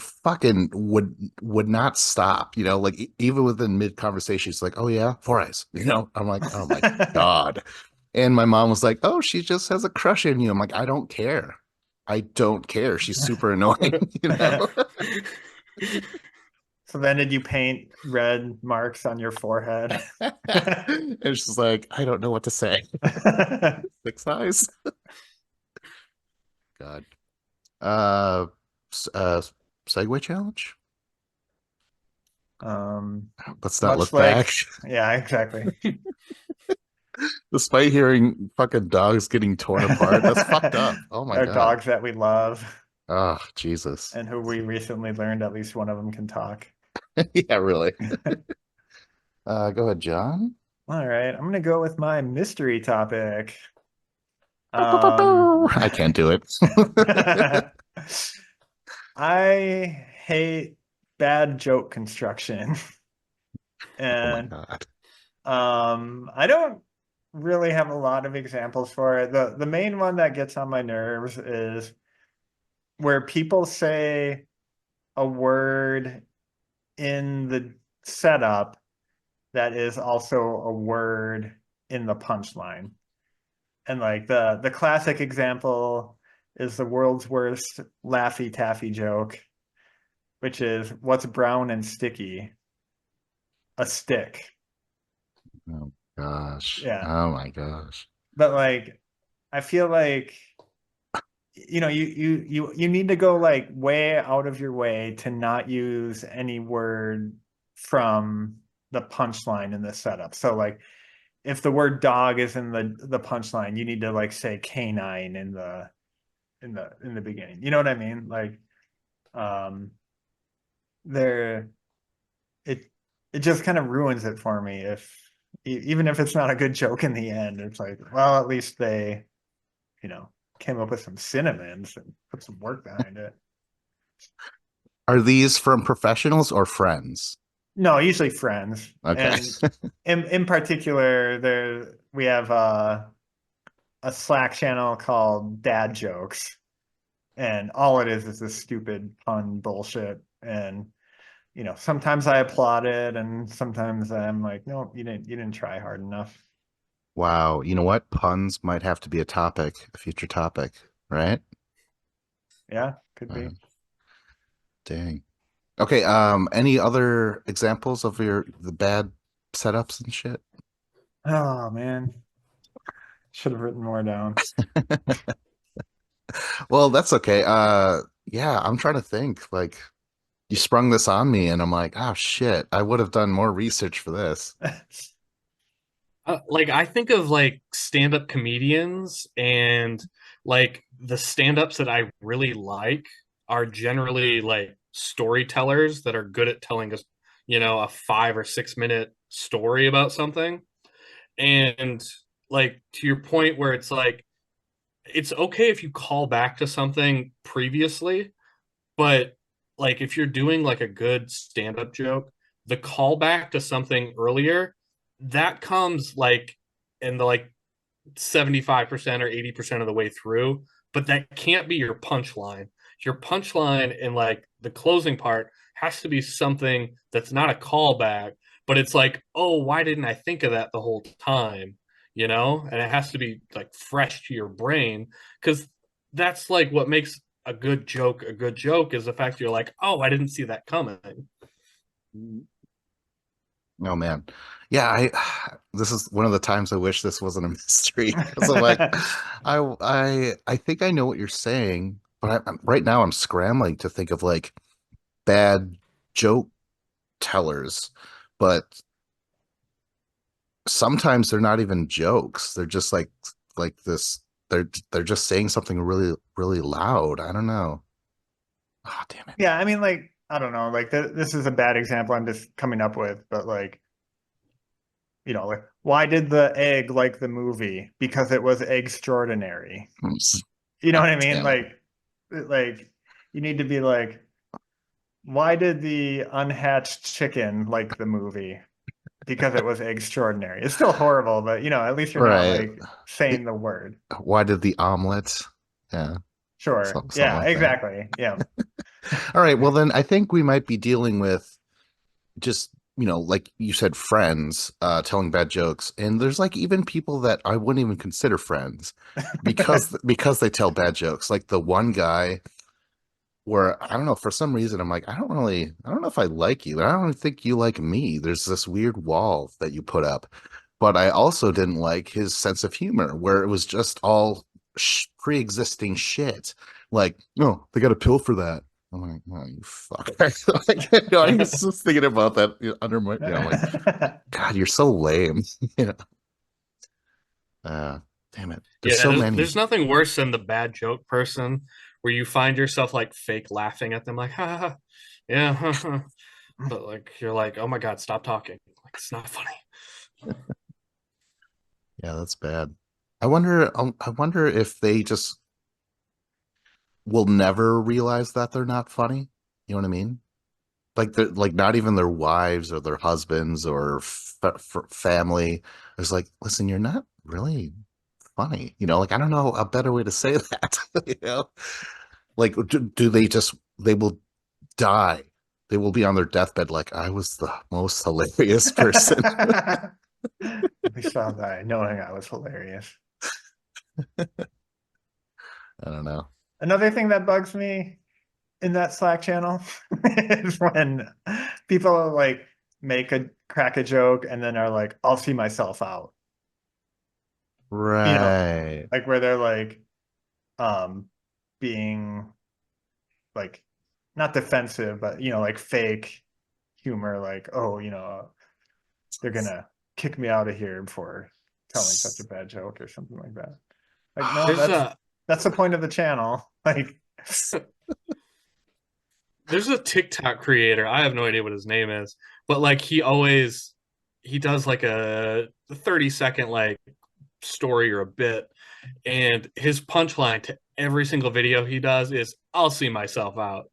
not stop, like even within mid conversation, she's like, "Oh yeah, Four Eyes," I'm like, "Oh my God." And my mom was like, "Oh, she just has a crush on you." I'm like, "I don't care. I don't care. She's super annoying, you know?" So then did you paint red marks on your forehead? And she's like, "I don't know what to say." Six eyes. God. Uh, s- uh, Segway challenge. Um, Let's not much look back. like, yeah, exactly. Despite hearing fucking dogs getting torn apart, that's fucked up. Oh my Our God. dogs that we love Oh, Jesus. and who we recently learned at least one of them can talk. Yeah, really. Go ahead, John. All right, I'm gonna go with my mystery topic. Um, I can't do it. I hate bad joke construction. Oh my And God. I don't really have a lot of examples for it. The main one that gets on my nerves is where people say a word in the setup that is also a word in the punchline. And like the classic example is the world's worst Laffy Taffy joke, which is what's brown and sticky? A stick. Oh gosh. Yeah. Oh my gosh. But like I feel like you need to go like way out of your way to not use any word from the punchline in the setup. So like if the word dog is in the punchline, you need to like say canine in the beginning. You know what I mean? Like um there it it just kind of ruins it for me if even if it's not a good joke in the end. It's like, well, at least they, you know, came up with some synonyms and put some work behind it. Are these from professionals or friends? No, usually friends. Okay. And in particular, there we have a Slack channel called Dad Jokes, and all it is this stupid pun bullshit. And sometimes I applaud it, and sometimes I'm like, no, you didn't try hard enough. Wow. You know what? Puns might have to be a topic, a future topic, right? Yeah, could Uh, be. dang. Okay, any other examples of the bad setups and shit? Oh man, should have written more down. Well, that's okay. Yeah, I'm trying to think. Like, you sprung this on me, and I'm like, oh shit, I would have done more research for this. Like I think of like stand-up comedians, and like the stand-ups that I really like are generally like storytellers that are good at telling us, a 5 or 6 minute story about something. And like to your point where it's like it's okay if you call back to something previously, but like if you're doing like a good stand-up joke, the callback to something earlier, that comes like in the like 75% or 80% of the way through, but that can't be your punchline. Your punchline in like the closing part has to be something that's not a callback, but it's like, oh, why didn't I think of that the whole time? And it has to be like fresh to your brain because that's like what makes a good joke is the fact you're like, oh, I didn't see that coming. Oh man. Yeah, I this is one of the times I wish this wasn't a mystery because I'm like, I think I know what you're saying, but right now I'm scrambling to think of like bad joke tellers, but sometimes they're not even jokes. They're just like this. They're just saying something really really loud. I don't know. Oh, damn it. Yeah, I mean, like, I don't know, like this is a bad example I'm just coming up with, but like, like why did the egg like the movie? Because it was extraordinary. You know what I mean? Damn it. Like you need to be like, why did the unhatched chicken like the movie? Because it was extraordinary. It's still horrible, but at least you're not Right. like saying the word. Why did the omelet? Yeah, Sure. something Yeah, like that. exactly. Yeah. All right. Well, then I think we might be dealing with just, like you said, friends telling bad jokes. And there's like even people that I wouldn't even consider friends because they tell bad jokes. Like the one guy where I don't know, for some reason I'm like, I don't know if I like you. I don't think you like me. There's this weird wall that you put up. But I also didn't like his sense of humor where it was just all pre-existing shit. Like, no, they got a pill for that. I'm like, oh, you fuck. Like, I was just thinking about that under my, I'm like, God, you're so lame. you know, damn it. There's Yeah, so many. there's nothing worse than the bad joke person where you find yourself like fake laughing at them, like, ha, ha, ha. Yeah, ha, ha. But like you're like, oh my God, stop talking. Like it's not funny. Yeah, that's bad. I wonder if they just will never realize that they're not funny. You know what I mean? Like they're like not even their wives or their husbands or family is like, listen, really funny. Like I don't know a better way to say that. You know, like do they will die. They will be on their deathbed like I was the most hilarious person. We saw that knowing I was hilarious. I don't know. Another thing that bugs me in that Slack channel is when people like crack a joke and then are like, I'll see myself out. You know, Right. like where they're like being like not defensive, but like fake humor, like, oh, they're gonna kick me out of here for telling such a bad joke or something like that. Like, no, There's that's the point of the channel. Like, there's a TikTok creator. I have no idea what his name is, but like he does like a 30-second like story or a bit, and his punchline to every single video he does is I'll see myself out.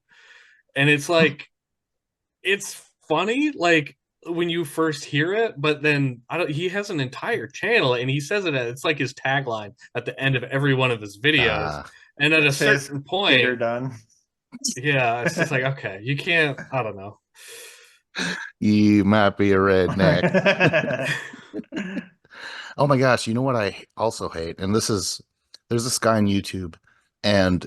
And it's like it's funny like when you first hear it, but then he has an entire channel and he says it's like his tagline at the end of every one of his videos. Uh, And at a says certain get her point, done. yeah, it's just like, okay, you can't, I don't know. you might be a redneck. Oh my gosh, you know what I also hate? And there's this guy on YouTube and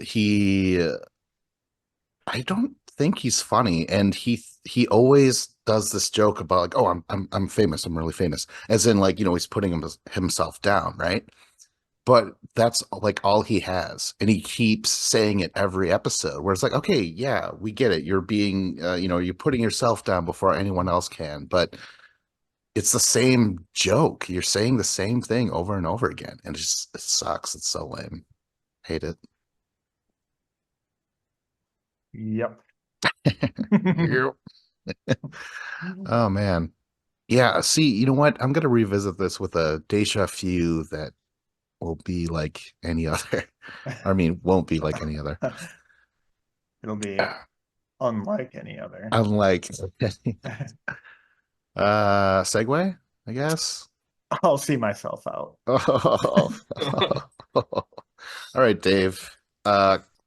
I don't think he's funny and he always does this joke about like, oh, I'm famous, I'm really famous. As in like, he's putting himself down, right? But that's like all he has and he keeps saying it every episode where it's like, okay, yeah, we get it, you're being you're putting yourself down before anyone else can, but it's the same joke, you're saying the same thing over and over again, and it sucks, it's so lame. Hate it. Yep. Yep. Oh man, yeah, see, you know what, I'm gonna revisit this with a deja vu that will be like any other. I mean, won't be like any other. It'll be unlike any other. Unlike segue, I guess. I'll see myself out. Oh. All right, Dave.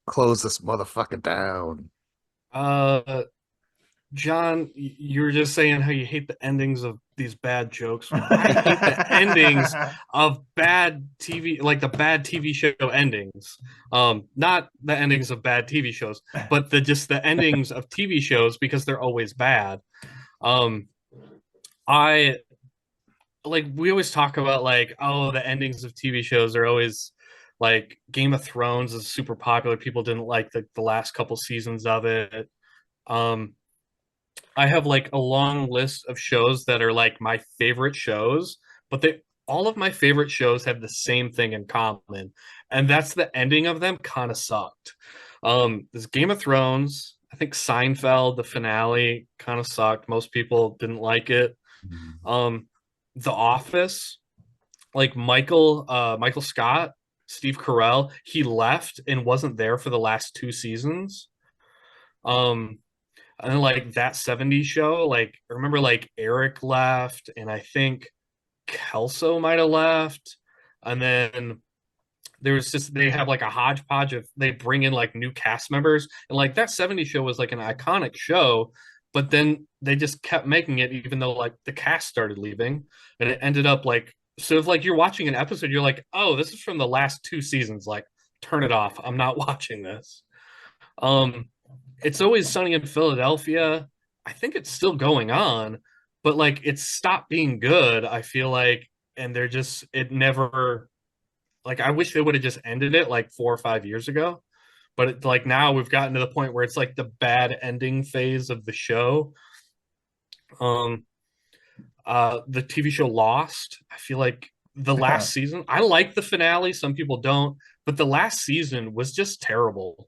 Close this motherfucker down. uh John, you were just saying how you hate the endings of these bad jokes. I hate the endings of bad TV, like the bad TV show endings. Not the endings of bad TV shows, but just the endings of TV shows because they're always bad. Um, I like we always talk about like, oh, the endings of TV shows are always like Game of Thrones is super popular. People didn't like the last couple seasons of it. Um, I have like a long list of shows that are like my favorite shows, but they all of my favorite shows have the same thing in common, and that's the ending of them kind of sucked. This Game of Thrones, I think Seinfeld, the finale kind of sucked. Most people didn't like it. Um, The Office, like Michael Scott, Steve Carell, he left and wasn't there for the last two seasons. Um, and then like that 70s show, like I remember like Eric left and I think Kelso might have left. And then there was just they have like a hodgepodge of they bring in like new cast members and like that 70s show was like an iconic show, but then they just kept making it even though like the cast started leaving and it ended up like so if like you're watching an episode, you're like, oh, this is from the last two seasons, like turn it off. I'm not watching this. Um it's Always Sunny in Philadelphia. I think it's still going on, but like it's stopped being good, I feel like, and they're just it never like I wish they would have just ended it like 4 or 5 years ago. But like now we've gotten to the point where it's like the bad ending phase of the show. Um the TV show Lost, I feel like the last season, I like the finale, some people don't, but the last season was just terrible.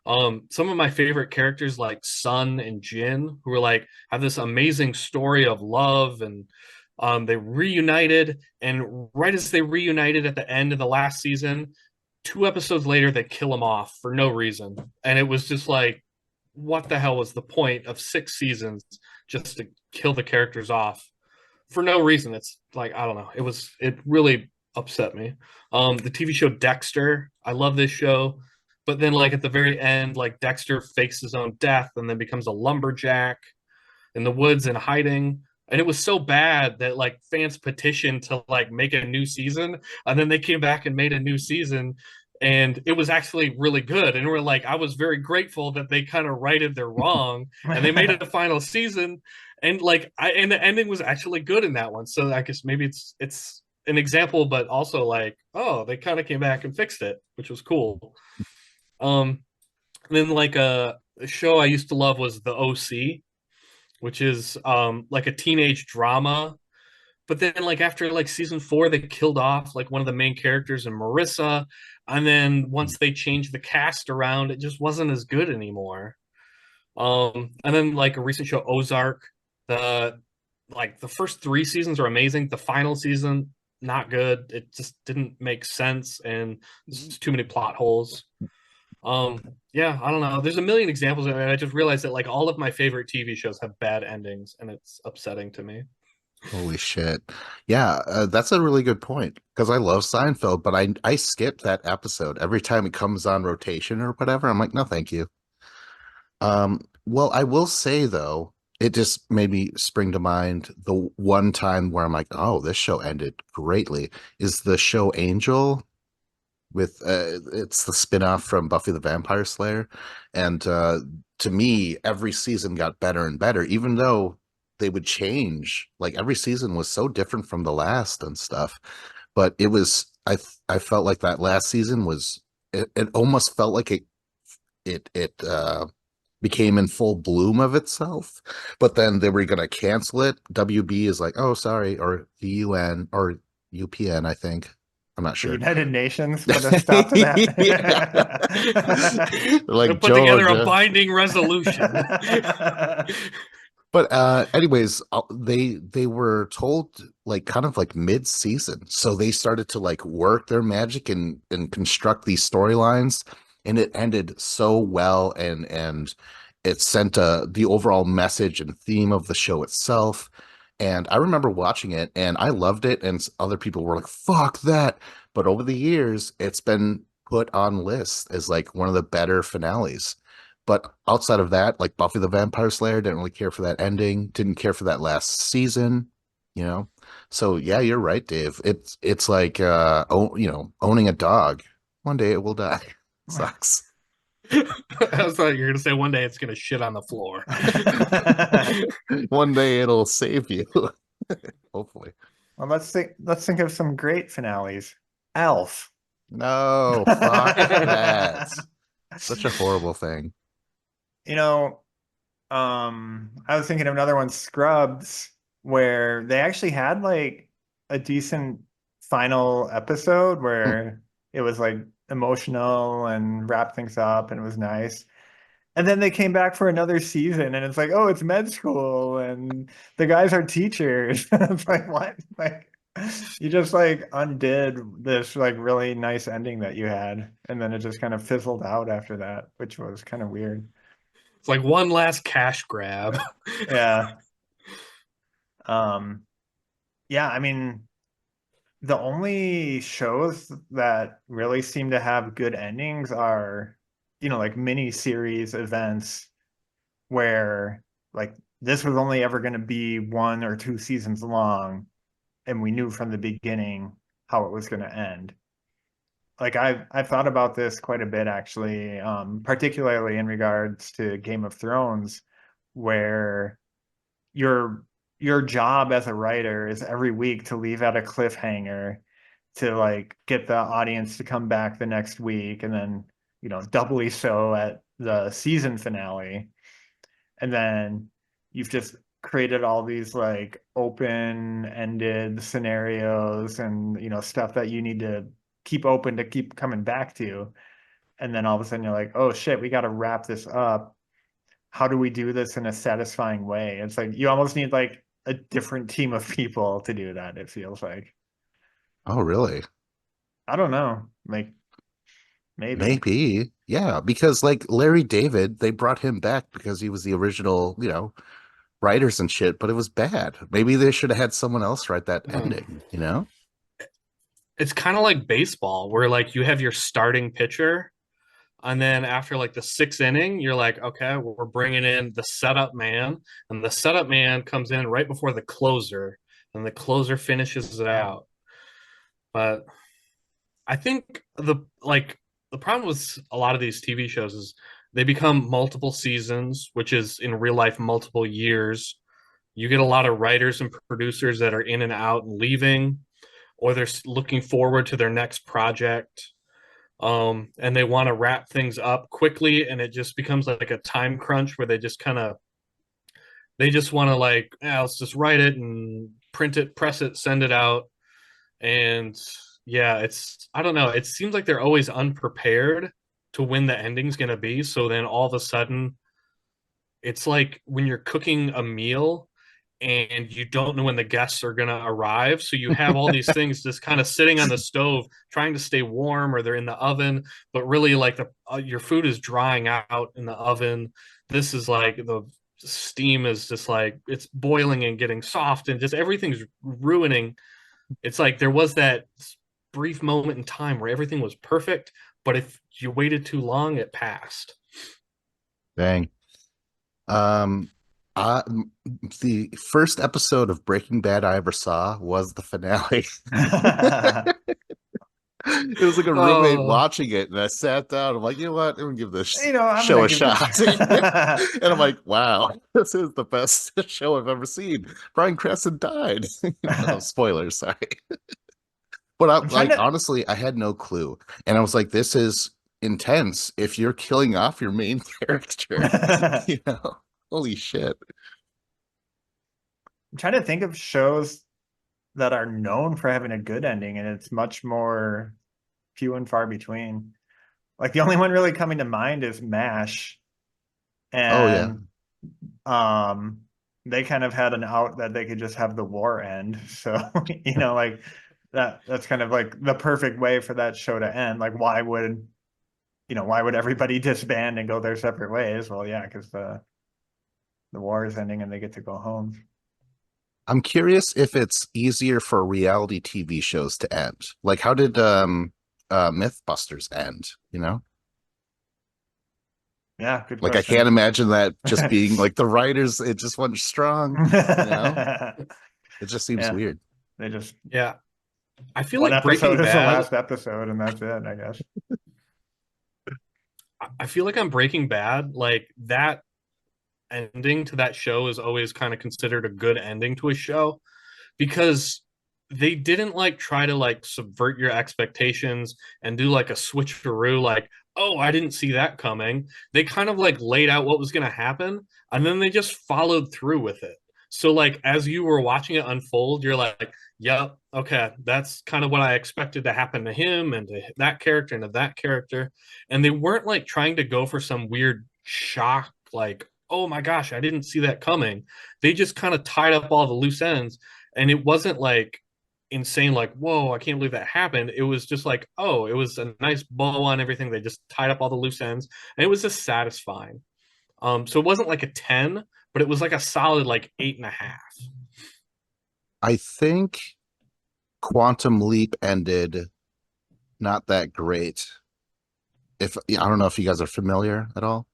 Some of my favorite characters like Sun and Jin, who are like have this amazing story of love and they reunited, and right as they reunited at the end of the last season, 2 episodes later they kill them off for no reason. And it was just like, what the hell was the point of 6 seasons just to kill the characters off for no reason? It's like, I don't know. It really upset me. The TV show Dexter, I love this show, but then like at the very end, like Dexter fakes his own death and then becomes a lumberjack in the woods and hiding. And it was so bad that like fans petitioned to like make a new season, and then they came back and made a new season, and it was actually really good. And we're like, I was very grateful that they kind of righted their wrong, and they made it a final season, and like and the ending was actually good in that one. So I guess maybe it's an example, but also like, oh, they kind of came back and fixed it, which was cool. Um, then like a show I used to love was The OC, which is like a teenage drama. But then like after like season 4, they killed off like one of the main characters in Marissa. And then once they changed the cast around, it just wasn't as good anymore. And then like a recent show, Ozark, the like the first 3 seasons are amazing. The final season, not good. It just didn't make sense, and there's too many plot holes. Yeah, I don't know. There's a million examples, and I just realized that like all of my favorite TV shows have bad endings, and it's upsetting to me. Holy shit. Yeah, that's a really good point because I love Seinfeld, but I skip that episode every time it comes on rotation or whatever. I'm like, no, thank you. Well, I will say though, it just made me spring to mind the one time where I'm like, oh, this show ended greatly is the show Angel with it's the spin-off from Buffy the Vampire Slayer. And to me, every season got better and better, even though they would change. Like every season was so different from the last and stuff. But it was I felt like that last season was it almost felt like it became in full bloom of itself, but then they were going to cancel it. WB is like, oh, sorry, or the UN or UPN, I think. I'm not The sure. United Nations put a stop to that. Like Put together a Georgia. binding resolution. But anyways, they were told like kind of like mid-season. So they started to like work their magic and construct these storylines, and it ended so well, and it sent the overall message and theme of the show itself. And I remember watching it and I loved it, and other people were like, fuck that. But over the years, it's been put on lists as like one of the better finales. But outside of that, like Buffy the Vampire Slayer, didn't really care for that ending, didn't care for that last season, you know? So yeah, you're right, Dave. It's like owning a dog. One day it will die. Sucks. I thought you were gonna say one day it's gonna shit on the floor. One day it'll save you. Hopefully. Well, let's think of some great finales. Elf. No, fuck that. Such a horrible thing. You know, I was thinking of another one, Scrubs, where they actually had like a decent final episode where it was like emotional and wrapped things up and it was nice. And then they came back for another season and it's like, oh, it's med school and the guys are teachers. It's like, what? Like you just like undid this like really nice ending that you had, and then it just kind of fizzled out after that, which was kind of weird. It's like one last cash grab. Yeah. Um, yeah, I mean, the only shows that really seem to have good endings are, like mini series events where like this was only ever going to be 1 or 2 seasons long, and we knew from the beginning how it was going to end. Like I've thought about this quite a bit actually, particularly in regards to Game of Thrones, where your job as a writer is every week to leave out a cliffhanger to like get the audience to come back the next week, and then doubly so at the season finale. And then you've just created all these like open-ended scenarios and stuff that you need to keep open to keep coming back to. And then all of a sudden you're like, oh shit, we got to wrap this up. How do we do this in a satisfying way? It's like you almost need like a different team of people to do that, it feels like. Oh, really? I don't know. Like maybe. Maybe. Yeah, because like Larry David, they brought him back because he was the original, writers and shit, but it was bad. Maybe they should have had someone else write that ending, it's kind of like baseball, where like you have your starting pitcher, and then after like the sixth inning, you're like, okay, we're bringing in the setup man, and the setup man comes in right before the closer, and the closer finishes it out. But I think the problem with a lot of these TV shows is they become multiple seasons, which is in real life multiple years. You get a lot of writers and producers that are in and out and leaving, or they're looking forward to their next project. And they want to wrap things up quickly, and it just becomes like a time crunch where they just want to like, yeah, let's just write it and print it, press it, send it out. And yeah, it's, I don't know, it seems like they're always unprepared to when the ending's going to be. So then all of a sudden, it's like when you're cooking a meal and you don't know when the guests are going to arrive. So you have all these things just kind of sitting on the stove trying to stay warm, or they're in the oven, but really like your food is drying out in the oven. This is like the steam is just like it's boiling and getting soft, and just everything's ruining. It's like there was that brief moment in time where everything was perfect, but if you waited too long, it passed. Dang. Um, uh, the first episode of Breaking Bad I ever saw was the finale. It was like a roommate Oh, watching it, and I sat down. I'm like, you know what? I'm gonna give this I'm show gonna a give this. shot. And I'm like, wow, this is the best show I've ever seen. Bryan Cranston died. No spoilers, sorry. But I I'm trying like to. honestly, I had no clue, and I was like, this is intense. If you're killing off your main character, I'm you know, holy shit. trying to think of shows that are known for having a good ending, and it's much more few and far between. Like the only one really coming to mind is MASH, Oh yeah, and um, they kind of had an out that they could just have the war end. So like that's kind of like the perfect way for that show to end. Like why would everybody disband and go their separate ways? Well, yeah, because the war is ending and they get to go home. I'm curious if it's easier for reality TV shows to end. Like, how did Mythbusters end? You know? Yeah, good Like I can't question. imagine that just being like the writers, it just went strong, you know? It just seems Yeah, weird. they just yeah. I feel one like episode Breaking is the Bad, last episode, and that's it, I guess. I feel like on Breaking Bad, like that ending to that show is always kind of considered a good ending to a show, because they didn't like try to like subvert your expectations and do like a switcheroo, like, oh, I didn't see that coming. They kind of like laid out what was going to happen, and then they just followed through with it. So like as you were watching it unfold, you're like, yep, okay, that's kind of what I expected to happen to him and to that character and to that character. And they weren't like trying to go for some weird shock, like, oh my gosh, I didn't see that coming. They just kind of tied up all the loose ends, and it wasn't like insane, like, whoa, I can't believe that happened. It was just like, oh, it was a nice bow on everything. They just tied up all the loose ends, and it was just satisfying. So it wasn't like a 10, but it was like a solid like 8.5. I think Quantum Leap ended not that great. If I don't know if you guys are familiar at all.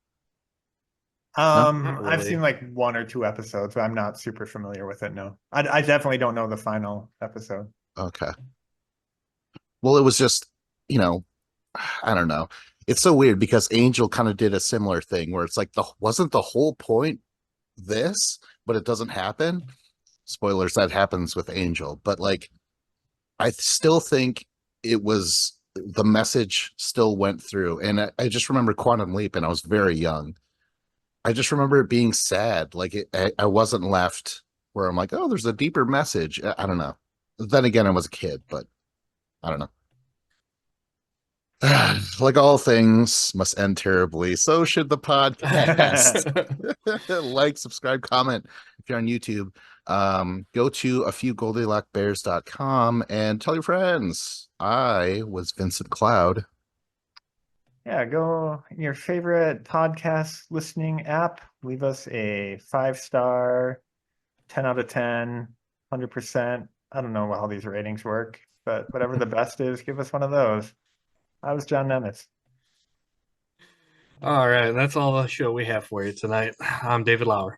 No? Not I've seen really. like one or two episodes, but I'm not super familiar with it. No, I definitely don't know the final episode. Okay. Well, it was just, you know, I don't know. It's so weird because Angel kind of did a similar thing where it's like the wasn't the whole point this, but it doesn't happen. Spoilers, that happens with Angel, but like I still think it was the message still went through. And I just remember Quantum Leap and I was very young. I just remember it being sad. Like I wasn't left where I'm like, oh, there's a deeper message. I don't know. Then again, I was a kid, but I don't know. Like all things must end terribly. So should the podcast. Like, subscribe, comment if you're on YouTube. Go to a few goldilockbears.com and tell your friends. I was Vincent Cloud. Yeah, go in your favorite podcast listening app. Leave us a 5-star, 10 out of 10, 100%. I don't know how these ratings work. but whatever the best is, give us one of those. I was John Nemitz. All right, that's all the show we have for you tonight. I'm David Lauer.